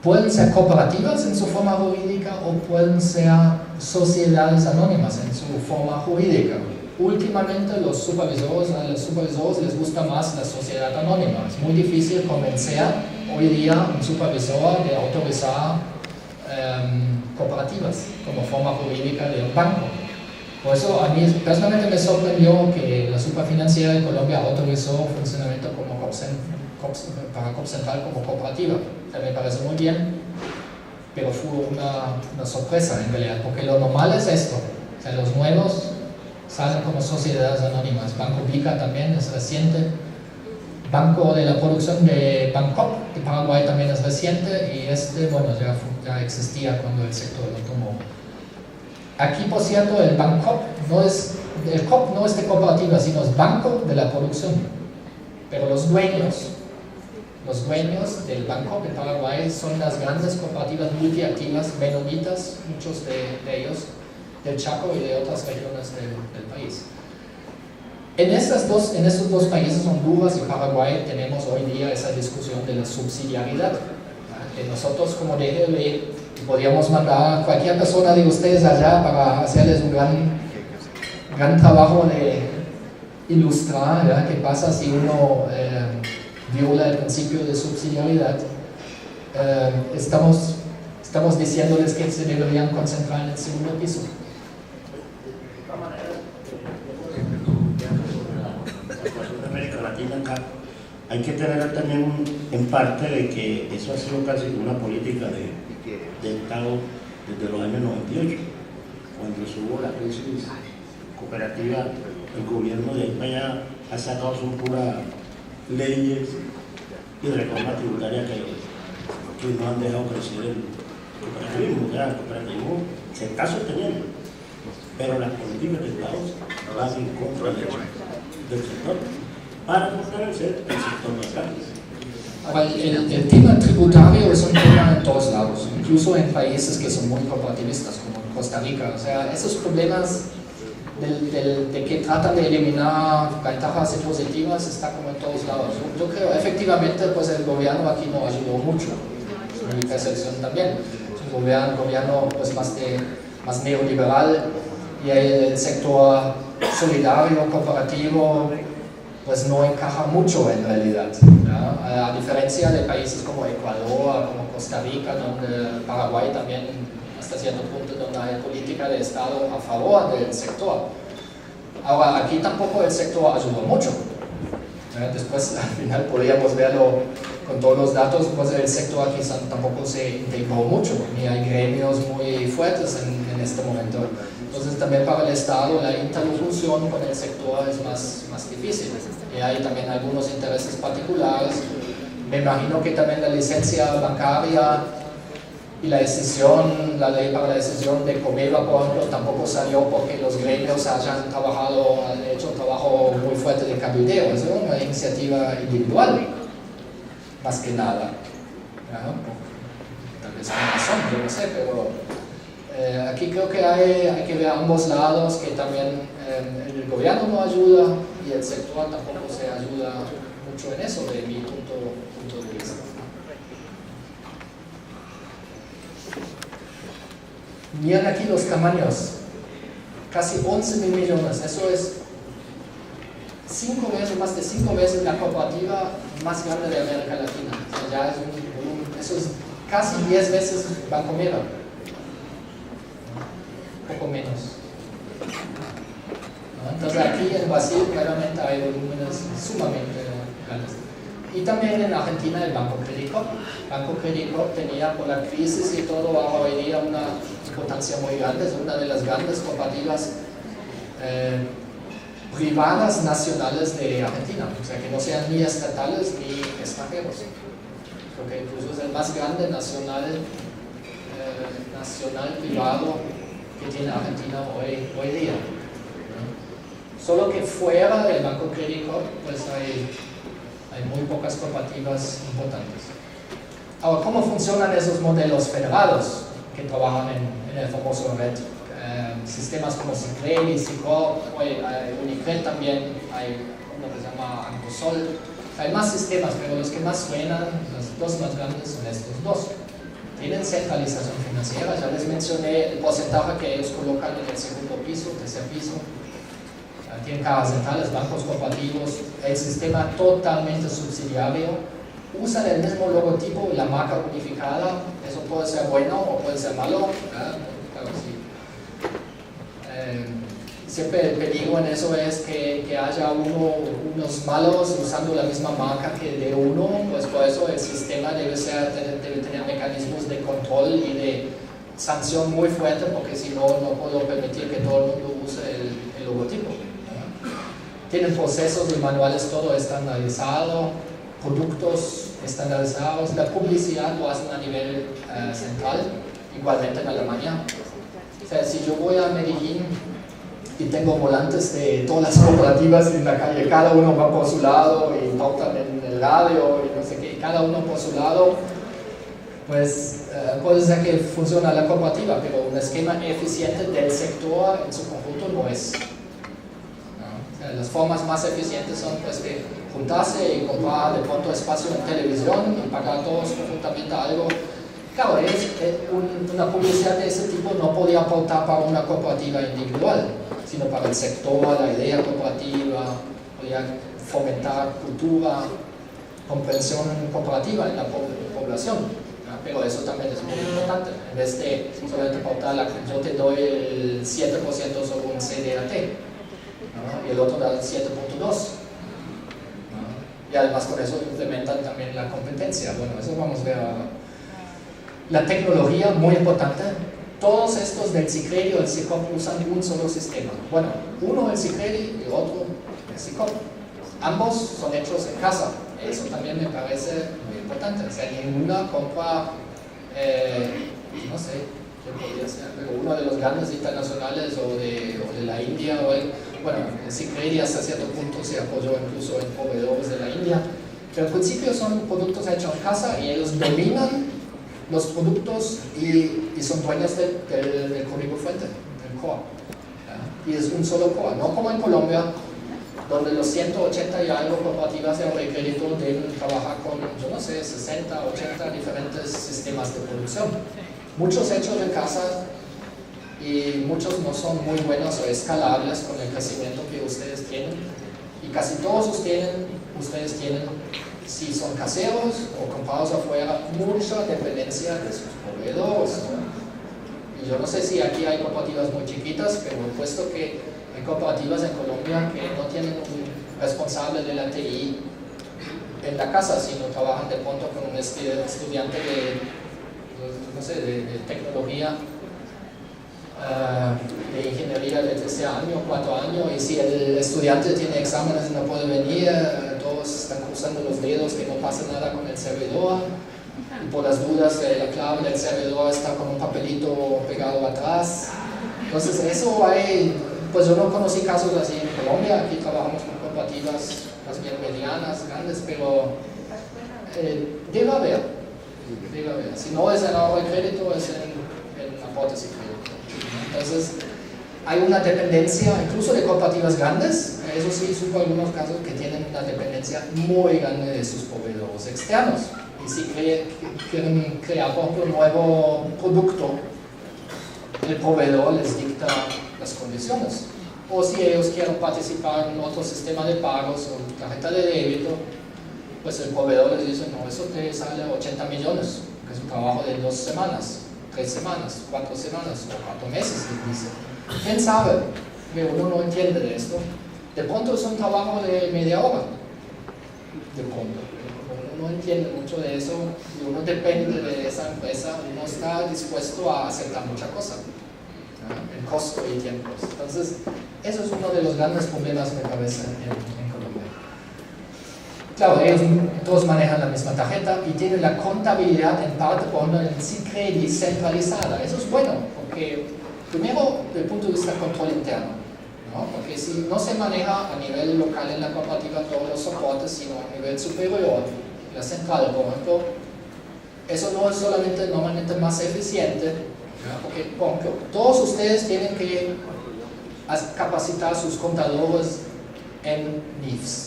A: Pueden ser cooperativas en su forma jurídica o pueden ser sociedades anónimas en su forma jurídica. Últimamente a los supervisores les gusta más la sociedad anónima. Es muy difícil convencer hoy día a un supervisor de autorizar cooperativas como forma jurídica de un banco. Por eso a mí personalmente me sorprendió que la Superfinanciera de Colombia autorizó funcionamiento como para COP Central como cooperativa. O sea, me parece muy bien, pero fue una sorpresa en realidad, porque lo normal es esto. O sea, los nuevos salen como sociedades anónimas. Banco Bica también es reciente. Banco de la producción de Bancop de Paraguay también es reciente, y bueno, ya existía cuando el sector lo tomó. Aquí, por cierto, el Bancop el COP no es de cooperativa, sino es Banco de la Producción. Pero los dueños del Bancop de Paraguay son las grandes cooperativas multiactivas menonitas, muchos de ellos del Chaco y de otras regiones del país. En esos dos países, Honduras y Paraguay, tenemos hoy día esa discusión de la subsidiariedad. Que nosotros como DGB podríamos mandar a cualquier persona de ustedes allá para hacerles un gran trabajo de ilustrar, ¿verdad?, qué pasa si uno viola el principio de subsidiariedad. Estamos diciéndoles que se deberían concentrar en el segundo piso.
B: América Latina acá hay que tener también en parte de que eso ha sido casi una política de Estado desde los años 98, cuando hubo la crisis cooperativa. El gobierno de España ha sacado son puras leyes y reformas tributarias que no han dejado crecer el cooperativismo. Ya el cooperativismo se está sosteniendo, pero las políticas de Estado van en contra del sector para fortalecer el sector local.
A: Ahora, el tema tributario es un tema en todos lados, incluso en países que son muy corporativistas, como Costa Rica. O sea, esos problemas de que tratan de eliminar ventajas impositivas está como en todos lados. Yo creo, efectivamente, pues el gobierno aquí no ayudó mucho, es mi percepción también. Es un gobierno pues, más neoliberal, y el sector solidario, cooperativo, pues no encaja mucho en realidad, ¿no? A diferencia de países como Ecuador, como Costa Rica, donde Paraguay también hasta cierto punto, donde hay política de Estado a favor del sector. Ahora, aquí tampoco el sector ayudó mucho. Después, al final, podríamos verlo con todos los datos, pues el sector aquí tampoco se integró mucho, ni hay gremios muy fuertes en este momento. Entonces, también para el Estado, la interlocución con el sector es más difícil. Y hay también algunos intereses particulares. Me imagino que también la licencia bancaria y la ley para la decisión de Comeva, por ejemplo, tampoco salió porque los gremios han hecho un trabajo muy fuerte de cabildeo. Es una iniciativa individual, más que nada. Tal vez con razón, yo no sé, pero aquí creo que hay que ver ambos lados, que también el gobierno no ayuda y el sector tampoco se ayuda mucho en eso, de mi punto de vista. Miren aquí los tamaños, casi 11 mil millones, eso es más de 5 veces la cooperativa más grande de América Latina. O sea, ya eso es casi 10 veces Banco Meva, poco menos. Entonces aquí en Brasil claramente hay volúmenes sumamente grandes. Y también en Argentina el Banco Credicop. Banco Credicop tenía por la crisis y todo bajo hoy día una importancia muy grande, es una de las grandes cooperativas privadas nacionales de Argentina, o sea que no sean ni estatales ni extranjeros. Creo que incluso es el más grande nacional privado que tiene Argentina hoy día. Solo que fuera del Banco Credicop pues hay muy pocas cooperativas importantes. Ahora, ¿cómo funcionan esos modelos federados que trabajan en el famoso red? Sistemas como Sicredi, Sicop, Unicred también, hay uno que se llama Ancosol. Hay más sistemas, pero los que más suenan, los dos más grandes son estos dos. Tienen centralización financiera, ya les mencioné el porcentaje que ellos colocan en el segundo piso, tercer piso. Tienen cajas centrales, bancos cooperativos, el sistema totalmente subsidiario. Usan el mismo logotipo, la marca unificada. Eso puede ser bueno o puede ser malo. Claro, sí. Siempre el peligro en eso es que haya unos malos usando la misma marca que de uno, pues por eso el sistema debe tener mecanismos de control y de sanción muy fuerte, porque si no, no puedo permitir que todo el mundo use el logotipo. Tienen procesos y manuales todo estandarizado, productos estandarizados, la publicidad lo hacen a nivel central, igualmente en Alemania. O sea, si yo voy a Medellín y tengo volantes de todas las cooperativas en la calle, cada uno va por su lado y pautan en el radio y no sé qué, cada uno por su lado, pues puede ser que funciona la cooperativa, pero un esquema eficiente del sector en su conjunto no es. Las formas más eficientes son pues de juntarse y comprar de pronto espacio en televisión y pagar todos conjuntamente algo. Claro, una publicidad de ese tipo no podía aportar para una cooperativa individual, sino para el sector, la idea cooperativa, podía fomentar cultura, comprensión cooperativa en la población. Pero eso también es muy importante. En vez de solamente aportar, yo te doy el 7% sobre un CDAT. Y el otro da 7.2. Y además con eso implementan también la competencia. Bueno, eso vamos a ver ahora. La tecnología, muy importante. Todos estos del Sicredi o el Sicop usan un solo sistema. Bueno, uno el Sicredi y otro el Sicop. Ambos son hechos en casa. Eso también me parece muy importante. O sea, ninguna compra, no sé, ¿qué podría ser? Pero uno de los grandes internacionales o de la India bueno, Sicredi hasta cierto punto se apoyó incluso en proveedores de la India, Pero al principio son productos hechos en casa y ellos dominan los productos y son dueños del código fuente, del core. Y es un solo core, no como en Colombia, donde los 180 y algo cooperativas de ahorro y crédito deben trabajar con, yo no sé, 60, 80 diferentes sistemas de producción. Muchos hechos en casa y muchos no son muy buenos o escalables con el crecimiento que ustedes tienen. Y casi todos ustedes tienen, si son caseros o comprados afuera, mucha dependencia de sus proveedores. Y yo no sé si aquí hay cooperativas muy chiquitas, pero he puesto que hay cooperativas en Colombia que no tienen un responsable de la TI en la casa, sino trabajan de pronto con un estudiante de tecnología, de ingeniería de 13 años, 4 años, y si el estudiante tiene exámenes y no puede venir, todos están cruzando los dedos que no pase nada con el servidor, y por las dudas la clave del servidor está con un papelito pegado atrás. Entonces eso hay, pues yo no conocí casos así en Colombia, aquí trabajamos con cooperativas más bien medianas, grandes, pero debe haber. Si no es en ahorro y crédito, es en aportes y crédito. Entonces, hay una dependencia, incluso de cooperativas grandes, eso sí, supo algunos casos que tienen una dependencia muy grande de sus proveedores externos. Y si quieren crear, por ejemplo, un nuevo producto, el proveedor les dicta las condiciones. O si ellos quieren participar en otro sistema de pagos o tarjeta de débito, pues el proveedor les dice, no, eso te sale 80 millones, que es un trabajo de 2 semanas, 3 semanas, 4 semanas o 4 meses, les dice. ¿Quién sabe? Uno no entiende de esto. De pronto es un trabajo de media hora. De pronto. Uno no entiende mucho de eso y uno depende de esa empresa, uno está dispuesto a aceptar muchas cosas, en costo y tiempos. Entonces, eso es uno de los grandes problemas, me parece, en Colombia. Claro, ellos todos manejan la misma tarjeta y tienen la contabilidad en parte por ejemplo en Sicredi centralizada. Eso es bueno, porque primero, desde el punto de vista del control interno, ¿no? Porque si no se maneja a nivel local en la cooperativa todos los soportes, sino a nivel superior, la central, por ejemplo, eso no es solamente normalmente más eficiente, ¿no? Porque, por ejemplo, todos ustedes tienen que capacitar a sus contadores en NIFs.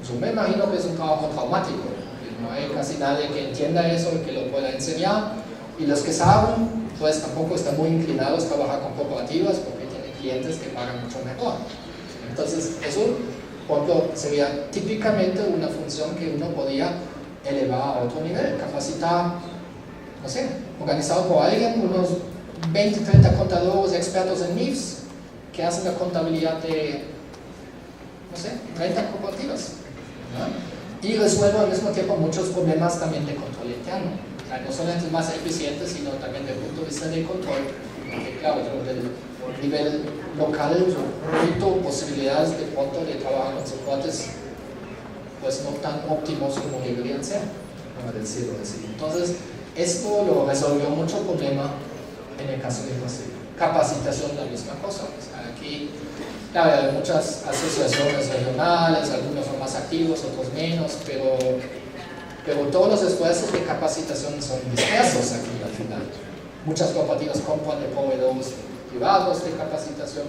A: Yo me imagino que es un trabajo traumático, no hay casi nadie que entienda eso y que lo pueda enseñar, y los que saben, pues tampoco están muy inclinados a trabajar con cooperativas porque tienen clientes que pagan mucho mejor. Entonces, eso, por ejemplo, sería típicamente una función que uno podía elevar a otro nivel, capacitar, no sé, organizado por alguien, unos 20, 30 contadores expertos en NIFs que hacen la contabilidad de, no sé, 30 cooperativas, ¿no? Y resuelven al mismo tiempo muchos problemas también de control interno. O sea, no solamente es más eficiente, sino también desde el punto de vista del control, porque claro, del nivel local yo necesito posibilidades de pronto de trabajar con soportes pues no tan óptimos como deberían ser, como decirlo así. Entonces, esto lo resolvió mucho problema en el caso de Brasil. Capacitación, la misma cosa. O sea, aquí, claro, hay muchas asociaciones regionales, algunos son más activos, otros menos, pero todos los esfuerzos de capacitación son dispersos aquí al final. Muchas cooperativas compran de proveedores privados de capacitación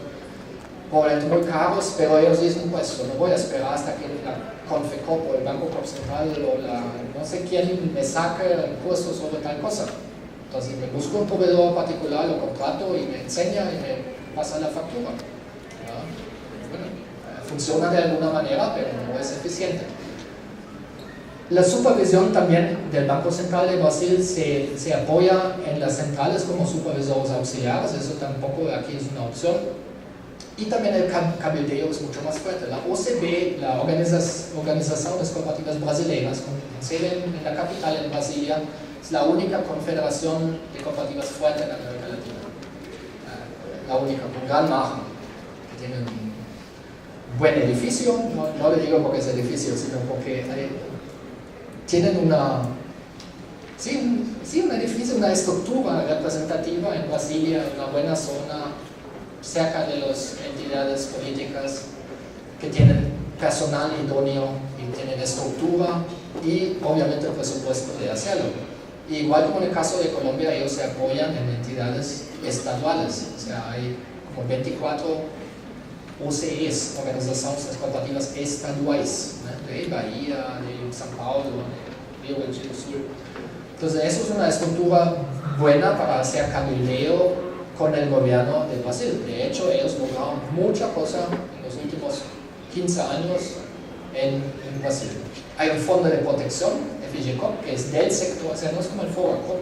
A: por muy caros, pero ellos dicen, pues yo no voy a esperar hasta que la Confecop o el Banco Central o no sé quién me saque el curso sobre tal cosa. Entonces me busco un proveedor particular, lo contrato y me enseña y me pasa la factura. Bueno, funciona de alguna manera, pero no es eficiente. La supervisión también del Banco Central de Brasil se apoya en las centrales como supervisores auxiliares, eso tampoco aquí es una opción. Y también el cabildeo es mucho más fuerte. La OCB, la Organización de Cooperativas Brasileñas, con sede en la capital, en Brasilia, es la única confederación de cooperativas fuerte en América Latina. La única, con gran margen, que tiene un buen edificio, no le digo porque es edificio, sino porque tienen un edificio, una estructura representativa en Brasilia, una buena zona, cerca de las entidades políticas que tienen personal idóneo y tienen estructura y obviamente el presupuesto de hacerlo. Igual como en el caso de Colombia, ellos se apoyan en entidades estaduales, o sea, hay como 24 OCEs, organizaciones cooperativas estaduales, ¿no? De Bahía, de São Paulo, de Rio Grande do Sul. Entonces eso es una estructura buena para hacer cabildeo con el gobierno de Brasil. De hecho, ellos lograron mucha cosa en los últimos 15 años en Brasil. Hay un fondo de protección, FGCOP, que es del sector, o sea, no es como el FOGACOP,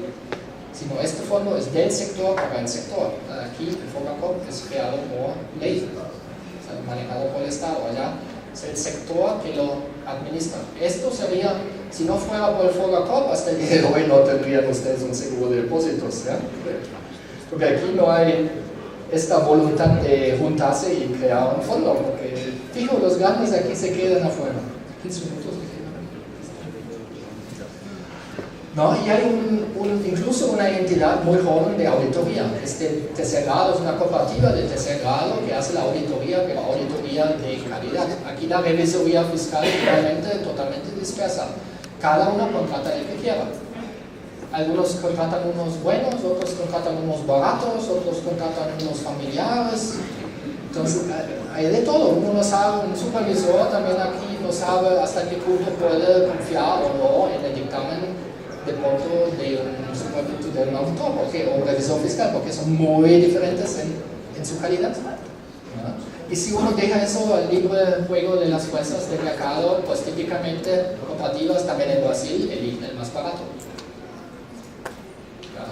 A: sino este fondo es del sector para el sector. Aquí el FOGACOP es creado por ley, o sea, manejado por el Estado. Allá es el sector que lo administra. Esto sería, si no fuera por el FOGACOP, hasta el día de hoy no tendrían ustedes un seguro de depósitos, ¿ya? Porque aquí no hay esta voluntad de juntarse y crear un fondo, porque fijo, los grandes aquí se quedan afuera. 15 minutos. ¿No? Y hay incluso una entidad muy joven de auditoría, es de tercer grado, es una cooperativa de tercer grado que hace la auditoría, pero auditoría de calidad. Aquí la revisoría fiscal es totalmente dispersa. Cada uno contrata el que quiera. Algunos contratan unos buenos, otros contratan unos baratos, otros contratan unos familiares. Entonces, hay de todo. Uno no sabe, un supervisor también aquí no sabe hasta qué punto puede confiar o no en el dictamen de pronto de un auditor o un revisor fiscal, porque son muy diferentes en su calidad, ¿no? Y si uno deja eso al libre juego de las fuerzas del mercado, pues típicamente cooperativas también en Brasil eligen el más barato, ¿no?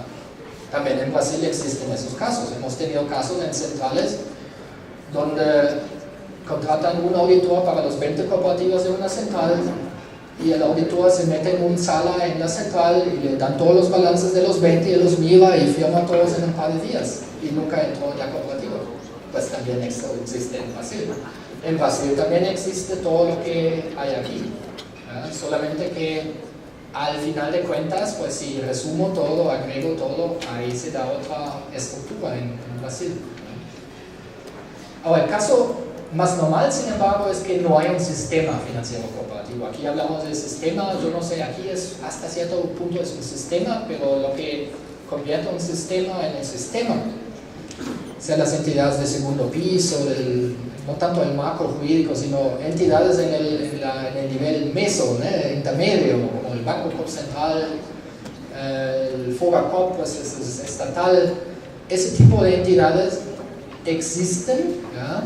A: También en Brasil existen esos casos. Hemos tenido casos en centrales donde contratan un auditor para los 20 cooperativas de una central, y el auditor se mete en una sala en la central y le dan todos los balances de los 20 y los mira y firma todos en un par de días y nunca entró en la cooperativa. Pues también esto existe en Brasil. En Brasil también existe todo lo que hay aquí, ¿eh? Solamente que al final de cuentas, pues si resumo todo, agrego todo, ahí se da otra estructura en Brasil. Ahora, el caso más normal, sin embargo, es que no hay un sistema financiero cooperativo. Aquí hablamos de sistema, yo no sé, aquí es hasta cierto punto es un sistema, pero lo que convierte un sistema en el sistema, sean las entidades de segundo piso, no tanto el marco jurídico, sino entidades en el nivel meso, ¿no? Intermedio, como el Banco Central, el FOGACOP, pues es estatal. Ese tipo de entidades existen, ¿ya?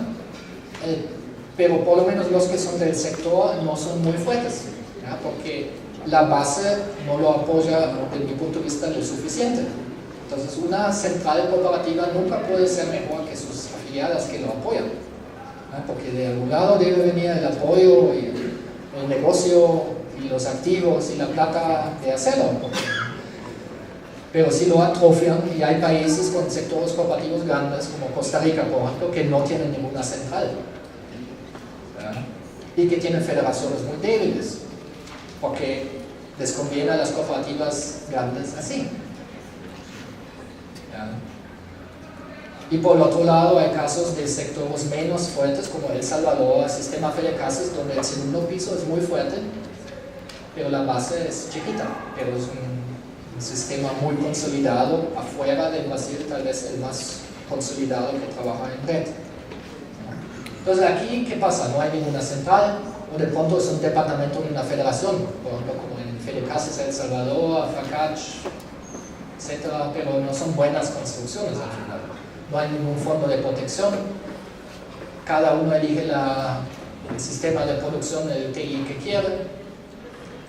A: Pero por lo menos los que son del sector no son muy fuertes, ¿ya? Porque la base no lo apoya desde mi punto de vista lo suficiente. Entonces una central cooperativa nunca puede ser mejor que sus afiliadas que lo apoyan, ¿ya? Porque de algún lado debe venir el apoyo y el negocio y los activos y la plata de hacerlo, pero si lo atrofian, y hay países con sectores cooperativos grandes como Costa Rica, por ejemplo, que no tienen ninguna central, ¿ya? Y que tienen federaciones muy débiles porque les conviene a las cooperativas grandes así, ¿ya? Y por el otro lado hay casos de sectores menos fuertes como El Salvador, el sistema Fedecasas, donde el segundo piso es muy fuerte pero la base es chiquita, pero es un sistema muy consolidado afuera de Brasil, tal vez el más consolidado que trabaja en red. Entonces aquí, ¿qué pasa? No hay ninguna central, o de pronto es un departamento de una federación, por ejemplo como en Fedecasas, El Salvador, FACACH, etc., pero no son buenas construcciones al final. No hay ningún fondo de protección, cada uno elige el sistema de producción del TI que quiere,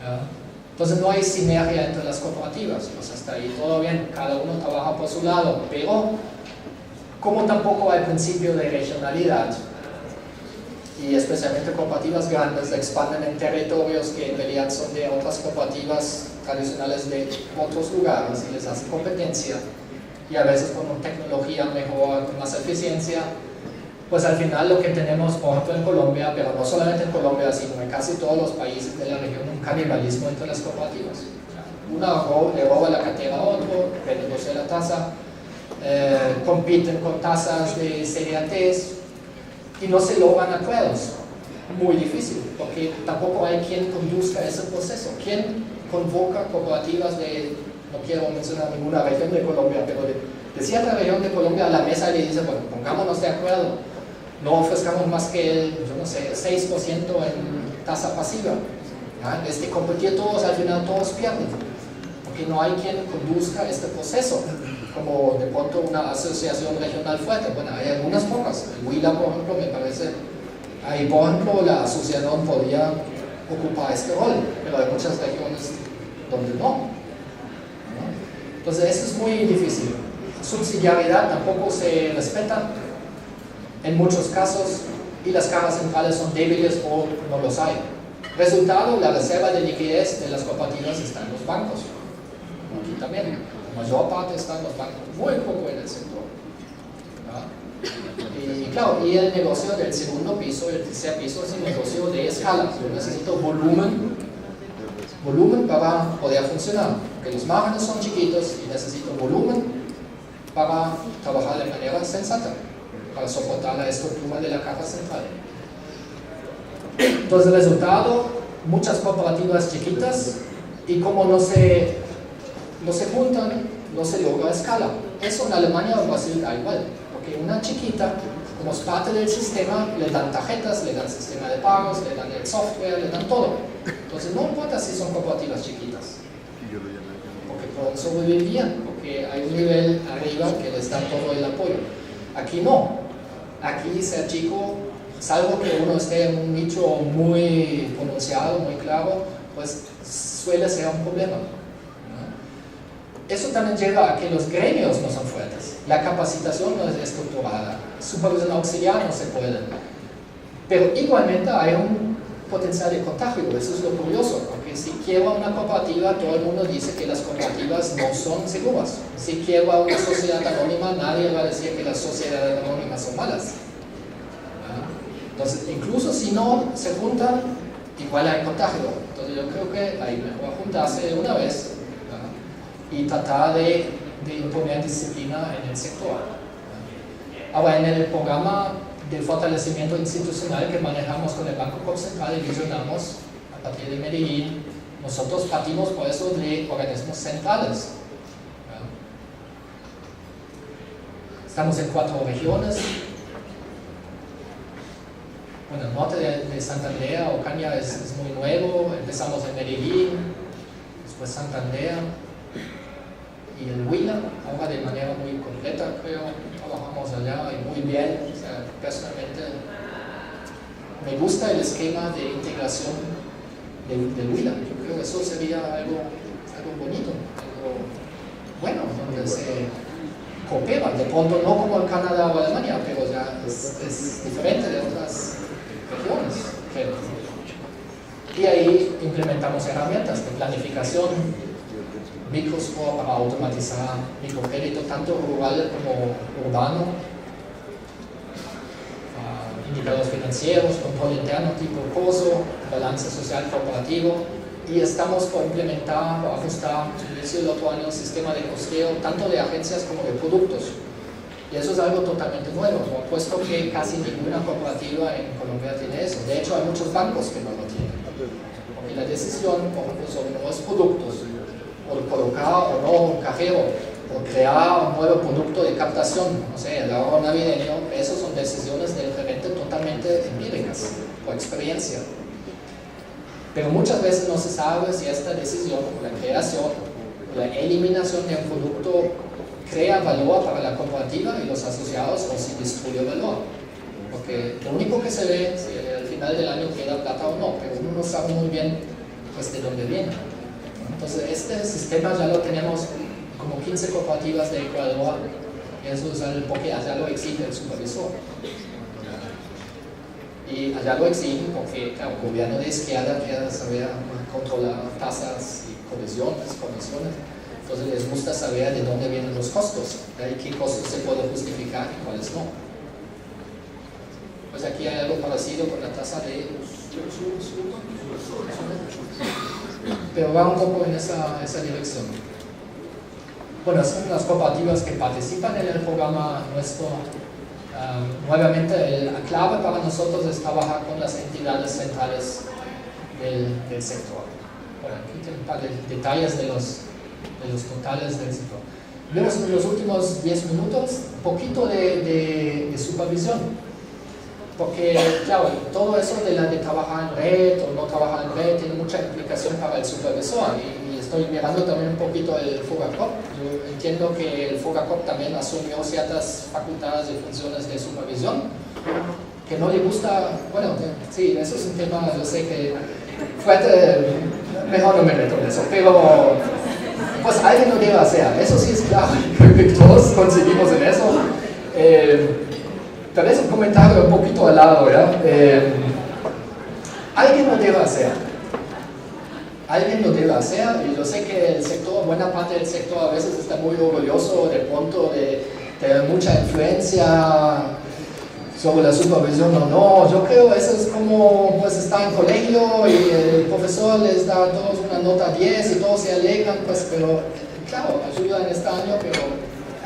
A: ¿ya? Entonces no hay sinergia entre las cooperativas, pues hasta ahí todo bien, cada uno trabaja por su lado, pero como tampoco hay principio de regionalidad, y especialmente cooperativas grandes expanden en territorios que en realidad son de otras cooperativas tradicionales de otros lugares y les hacen competencia, y a veces con una tecnología mejor, con más eficiencia, pues al final lo que tenemos, por ejemplo en Colombia, pero no solamente en Colombia, sino en casi todos los países de la región, un canibalismo entre las cooperativas. Una le roba la cartera a otro, reduce la tasa, compiten con tasas de CDATs y no se logran acuerdos. muy difícil, porque tampoco hay quien conduzca ese proceso. ¿Quién convoca cooperativas de, no quiero mencionar ninguna región de Colombia, pero de cierta región de Colombia a la mesa y le dice, bueno, pongámonos de acuerdo, no ofrezcamos más que el, yo no sé, 6% en tasa pasiva. ¿Ya? De competir todos, al final todos pierden, porque no hay quien conduzca este proceso, como de pronto una asociación regional fuerte. Bueno, hay algunas pocas, el Huila, por ejemplo, me parece, ahí, por ejemplo, la asociación podría ocupar este rol, pero hay muchas regiones donde no. Entonces, eso es muy difícil. Subsidiariedad tampoco se respeta en muchos casos y las cajas centrales son débiles o no los hay. Resultado, la reserva de liquidez de las cooperativas está en los bancos. Aquí también, la mayor parte está en los bancos, muy poco en el sector. Y claro, y el negocio del segundo piso, el tercer piso es el negocio de escala. Yo necesito volumen para poder funcionar, porque los márgenes son chiquitos y necesito volumen para trabajar de manera sensata, para soportar la estructura de la caja central. Entonces el resultado, muchas cooperativas chiquitas, y como no se juntan, no se logra escala. Eso en Alemania o en Brasil da igual, porque una chiquita, como es parte del sistema, le dan tarjetas, le dan sistema de pagos, le dan el software, le dan todo. Entonces no importa si son cooperativas chiquitas, porque pueden sobrevivir bien, porque hay un nivel arriba que les da todo el apoyo. Aquí no, aquí ser chico, salvo que uno esté en un nicho muy pronunciado, muy claro, pues suele ser un problema. Eso también lleva a que los gremios no son fuertes, la capacitación no es estructurada, supervisión auxiliar no se puede, pero igualmente hay un potencial de contagio. Eso es lo curioso, porque si quiero una cooperativa, todo el mundo dice que las cooperativas no son seguras. Si quiero a una sociedad anónima, nadie va a decir que las sociedades anónimas son malas. Entonces, incluso si no se juntan, igual hay contagio. Entonces yo creo que hay mejor juntarse de una vez y tratar de imponer disciplina en el sector. Ahora, en el programa de fortalecimiento institucional que manejamos con el Banco Central y visionamos a partir de Medellín, nosotros partimos por eso de organismos centrales. Estamos en 4 regiones. Bueno, el norte de Santander, Ocaña es muy nuevo. Empezamos en Medellín, después Santander y el Huila, ahora de manera muy completa, creo. Trabajamos allá y muy bien. O sea, personalmente me gusta el esquema de integración del Huila. Yo creo que eso sería algo bonito, algo bueno, donde se coopera. De pronto no como en Canadá o Alemania, pero ya es diferente de otras regiones, creo. Y ahí implementamos herramientas de planificación, microscore para automatizar microcrédito, tanto rural como urbano, indicadores financieros, control interno tipo COSO, balance social corporativo, y estamos por implementar o ajustar al inicio del otro año un sistema de costeo tanto de agencias como de productos. Y eso es algo totalmente nuevo, puesto que casi ninguna cooperativa en Colombia tiene eso. De hecho, hay muchos bancos que no lo tienen. Porque la decisión, por ejemplo, sobre nuevos productos, o colocar o no un cajero, o crear un nuevo producto de captación, no sé, el ahorro navideño, esas son decisiones del gerente totalmente empíricas, por experiencia. Pero muchas veces no se sabe si esta decisión, la creación, la eliminación de un producto crea valor para la cooperativa y los asociados o si destruye valor. Porque lo único que se ve es si al final del año queda plata o no, pero uno no sabe muy bien pues, de dónde viene. Entonces este sistema ya lo tenemos como 15 cooperativas de Ecuador, y eso es porque allá lo exige el supervisor. Y allá lo exigen porque claro, el gobierno de izquierda quiere saber controlar tasas y comisiones. Entonces les gusta saber de dónde vienen los costos, y qué costos se pueden justificar y cuáles no. Pues aquí hay algo parecido con la tasa de... Pero va un poco en esa dirección. Bueno, son las cooperativas que participan en el programa nuestro. Nuevamente, la clave para nosotros es trabajar con las entidades centrales del sector. Bueno, aquí tengo un par de detalles de los totales del sector. Vemos en los últimos 10 minutos un poquito de supervisión, porque claro, todo eso de trabajar en red o no trabajar en red tiene mucha implicación para el supervisor, y estoy mirando también un poquito el FOGACOP. Yo entiendo que el FOGACOP también asumió ciertas facultades y funciones de supervisión que no le gusta. Bueno, sí, eso es un tema, yo sé que fuerte, mejor no me meto en eso, pero pues alguien lo debe hacer, eso sí es claro, que todos coincidimos en eso. Tal vez un comentario un poquito al lado, ¿ya? Alguien lo debe hacer. Alguien lo debe hacer, y yo sé que el sector, buena parte del sector a veces está muy orgulloso de pronto de tener mucha influencia sobre la supervisión o no. Yo creo que eso es como pues estar en colegio y el profesor les da a todos una nota 10 y todos se alegran, pues, pero claro, ayuda en este año, pero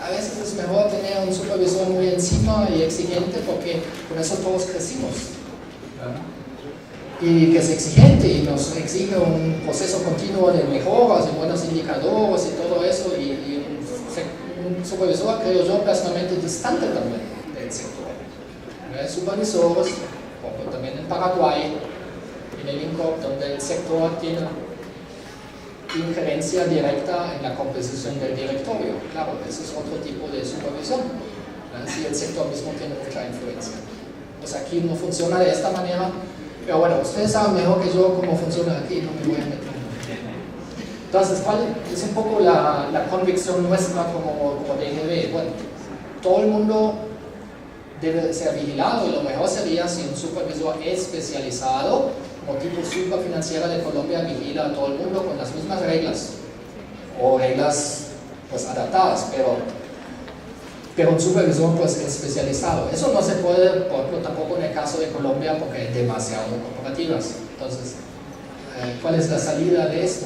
A: a veces es mejor tener un supervisor muy encima y exigente, porque con eso todos crecimos, ¿verdad? Y que es exigente y nos exige un proceso continuo de mejoras y buenos indicadores y todo eso, y un supervisor, creo yo personalmente, distante también del sector. Supervisores, como también en Paraguay, en el INCOP, donde el sector tiene injerencia directa en la composición del directorio. Claro, ese es otro tipo de supervisión, si el sector mismo tiene mucha influencia. Pues aquí no funciona de esta manera, pero bueno, ustedes saben mejor que yo cómo funciona aquí, no me voy a meter. Entonces, ¿cuál es un poco la convicción nuestra como DGB? Bueno, todo el mundo debe ser vigilado, y lo mejor sería si un supervisor especializado, como tipo Superfinanciera de Colombia, vigila a todo el mundo con las mismas reglas, o reglas pues adaptadas, pero un supervisor pues especializado. Eso no se puede, por ejemplo, tampoco en el caso de Colombia, porque hay demasiadas cooperativas. Entonces, ¿cuál es la salida de esto?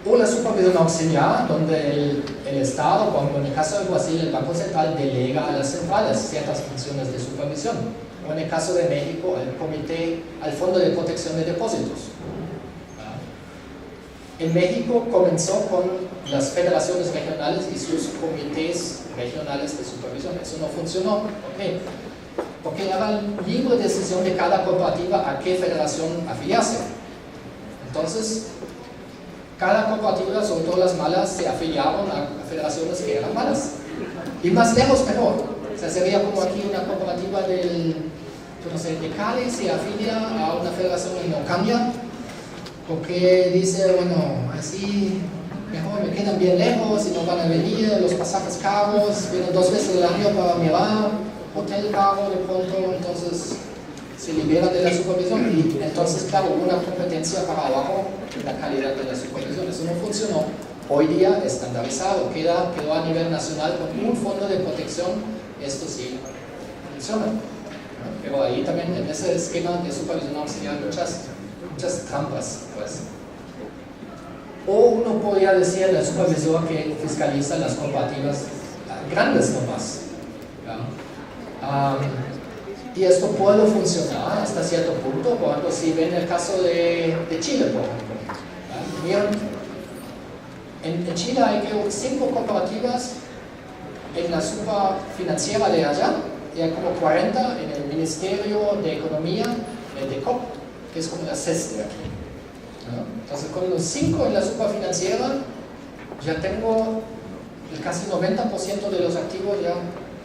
A: Una supervisión auxiliar, donde el Estado, como en el caso de Brasil, el Banco Central delega a las centrales ciertas funciones de supervisión, o en el caso de México, al Fondo de Protección de Depósitos. En México comenzó con las federaciones regionales y sus comités regionales de supervisión. Eso no funcionó. ¿Por qué? Porque era libre decisión de cada cooperativa a qué federación afiliarse. Entonces, cada cooperativa, sobre todo las malas, se afiliaron a federaciones que eran malas. Y más lejos, mejor. O sea, sería como aquí una cooperativa de Cali se afilia a una federación en Ocaña, porque dice, bueno, así mejor me quedan bien lejos y no van a venir, los pasajes caros, vienen 2 veces al año para mirar, hotel caro de pronto, entonces se liberan de la supervisión, y entonces claro, hubo una competencia para abajo en la calidad de la supervisión. Eso no funcionó. Hoy día estandarizado, quedó a nivel nacional con un fondo de protección, esto sí funciona, ¿no? Pero ahí también en ese esquema de supervisión auxiliar muchas trampas, pues. O uno podría decir el supervisor que fiscaliza las cooperativas grandes nomás, ¿ya? Y esto puede funcionar hasta cierto punto. Por ejemplo, si ven el caso de Chile, por ejemplo, en Chile hay 5 cooperativas en la Superfinanciera de allá, y hay como 40 en el Ministerio de Economía, el DECOP, que es como la CES de aquí, ¿no? Entonces, con los 5 en la Superfinanciera, ya tengo el casi 90% de los activos ya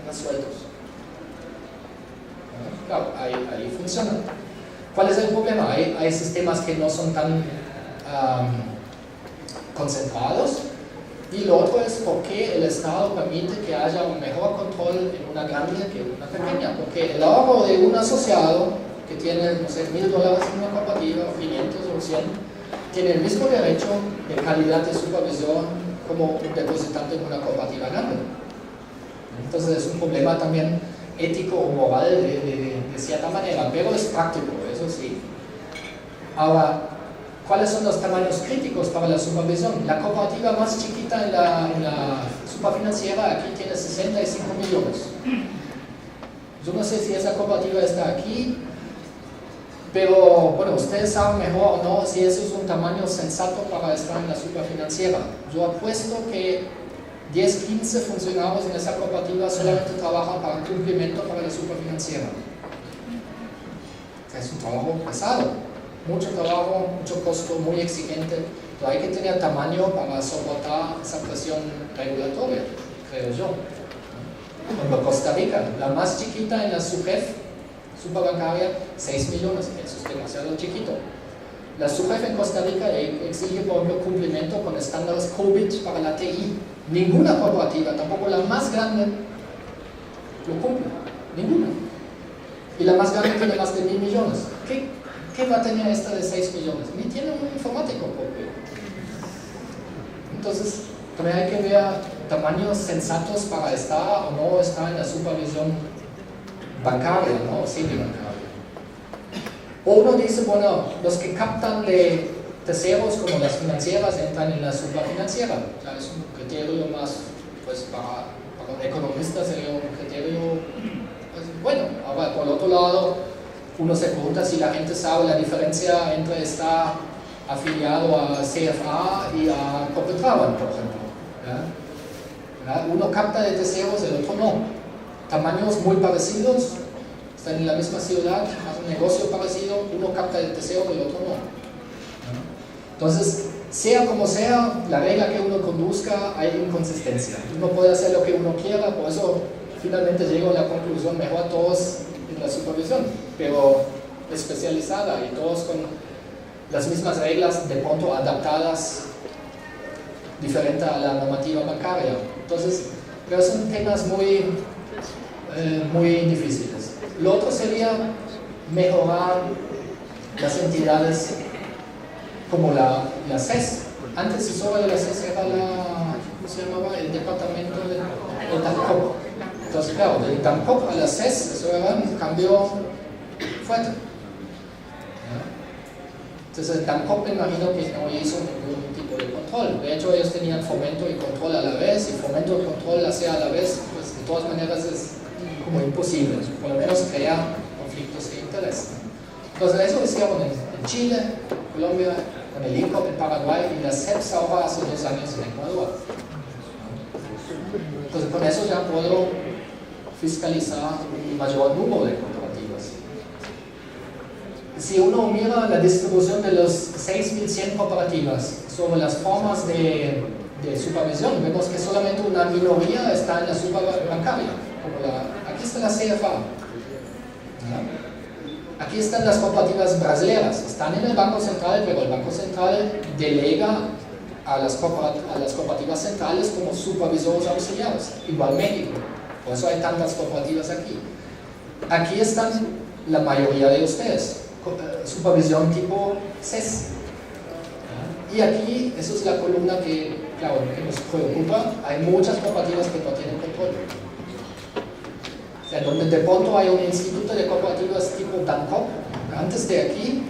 A: resueltos. Claro, ahí funciona. ¿Cuál es el problema? Hay sistemas que no son tan concentrados, y lo otro es por qué el Estado permite que haya un mejor control en una grande que en una pequeña. Porque el ahorro de un asociado que tiene, no sé, $1,000 en una cooperativa, o 500 o 100, tiene el mismo derecho de calidad de supervisión como un depositante en una cooperativa grande. Entonces es un problema también ético o moral de cierta manera, pero es práctico, eso sí. Ahora, ¿Cuáles son los tamaños críticos para la supervisión? La cooperativa más chiquita en la superfinanciera aquí tiene 65 millones. Yo no sé si esa cooperativa está aquí, pero bueno, ustedes saben mejor o no si eso es un tamaño sensato para estar en la superfinanciera. Yo apuesto que 10, 15 funcionarios en esa cooperativa solamente trabajan para cumplimiento para la superfinanciera. Es un trabajo pesado, mucho trabajo, mucho costo, muy exigente, pero hay que tener tamaño para soportar esa presión regulatoria, creo yo. Como Costa Rica, la más chiquita en la SUGEF, superbancaria, 6 millones, eso es demasiado chiquito. La SUGEF en Costa Rica exige, por ejemplo, cumplimiento con estándares COVID para la TI. Ninguna cooperativa, tampoco la más grande, lo cumple, ninguna. Y la más grande tiene más de 1.000 millones. ¿Qué va a tener esta de 6 millones? Ni tiene un informático propio. Entonces, también hay que ver tamaños sensatos para estar o no estar en la supervisión bancaria, ¿no? Semibancaria. O uno dice, bueno, los que captan de terceros como las financieras entran en la superfinanciera. O sea, es un criterio más, pues para un economista sería un criterio, pues, bueno. Ahora, por el otro lado, uno se pregunta si la gente sabe la diferencia entre estar afiliado a CFA y a Copetraban, por ejemplo. ¿Ya? Uno capta de terceros, el otro no. Tamaños muy parecidos, están en la misma ciudad, hacen un negocio parecido, uno capta de tercero y el otro no. ¿Ya? Entonces, sea como sea, la regla que uno conduzca, hay inconsistencia. Uno puede hacer lo que uno quiera, por eso finalmente llego a la conclusión, mejor todos en la supervisión, pero especializada y todos con las mismas reglas de pronto adaptadas diferente a la normativa bancaria. Entonces, pero son temas muy difíciles. Lo otro sería mejorar las entidades como la CES. Antes sobre de la CES era ¿cómo se llamaba? El departamento del DANCOP. Entonces, claro, del DANCOP a la CES, eso era un cambio fuerte. Entonces el DANCOP me imagino que no hizo ningún tipo de control. De hecho, ellos tenían fomento y control a la vez, y fomento y control hacia a la vez, pues de todas maneras es como imposible, por lo menos crea conflictos de interés. Entonces eso hicieron en Chile, Colombia, con el INCOP en Paraguay y la CEPS ahora hace 2 años en Ecuador. Entonces con eso ya puedo fiscalizar un mayor número de cooperativas. Si uno mira la distribución de los 6.100 cooperativas sobre las formas de supervisión, vemos que solamente una minoría está en la superbancaria. Aquí está la CFA. Aquí están las cooperativas brasileñas. Están en el Banco Central, pero el Banco Central delega a las cooperativas centrales como supervisores auxiliares. Igual México. Por eso hay tantas cooperativas aquí. Aquí están la mayoría de ustedes. Supervisión tipo CES. Y aquí, eso es la columna que, claro, que nos preocupa. Hay muchas cooperativas que no tienen control. O sea, donde de pronto hay un instituto de cooperativas tipo DANCOP, antes de aquí,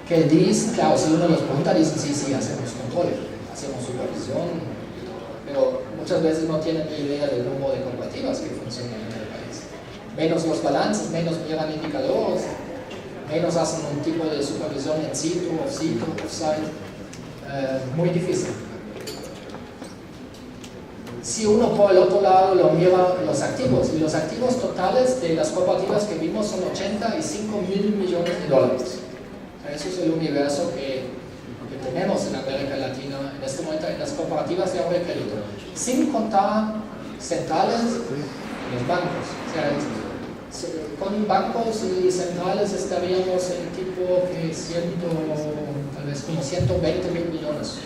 A: que dice, claro, si uno los pregunta, dicen, sí, hacemos control, hacemos supervisión, pero muchas veces no tienen ni idea del número de cooperativas que funcionan en el país. Menos los balances, menos miran indicadores, menos hacen un tipo de supervisión in situ, off-site, muy difícil. Si uno por el otro lado lo mira los activos, y los activos totales de las cooperativas que vimos son 85.000 millones de dólares. O sea, eso es el universo que tenemos en América Latina en este momento en las cooperativas de ahorro y crédito, sin contar centrales y los bancos. O sea, con bancos y centrales estaríamos en tipo que tal vez como 120.000 millones,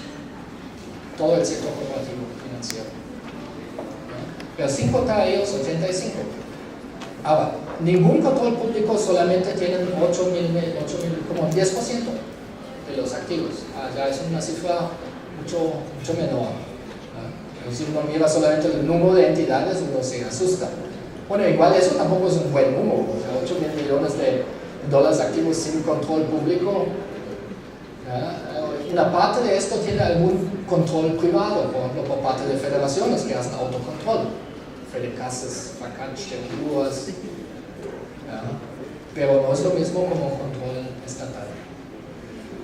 A: todo el sector cooperativo financiero. Pero sin contar ellos, 85. Ahora, ningún control público, solamente tienen 8.000, como 10% de los activos. Ya es una cifra mucho menor. Si uno mira solamente el número de entidades, uno se asusta. Bueno, igual eso tampoco es un buen número. O sea, 8.000 millones de dólares activos sin control público Una parte de esto tiene algún control privado, por ejemplo, por parte de federaciones que hacen autocontrol. Fedecasas, Vakanzstellen, pero no es lo mismo como control estatal.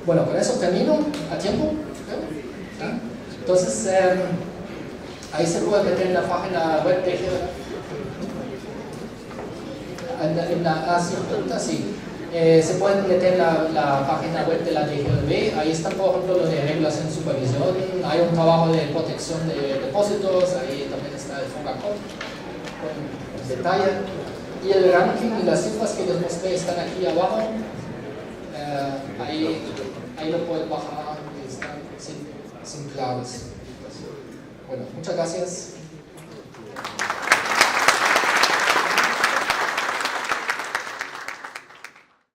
A: Bueno, con eso termino. ¿A tiempo? ¿Sí? Entonces, ahí se puede meter en la página web de se pueden meter en la página web de la DGRB. Ahí están, por ejemplo, lo de regulación y supervisión. Hay un trabajo de protección de depósitos. Ahí también está el FOGACOP con detalle. Y el ranking y las cifras que les mostré están aquí abajo. Ahí lo pueden bajar y están sin claves. Bueno, muchas gracias.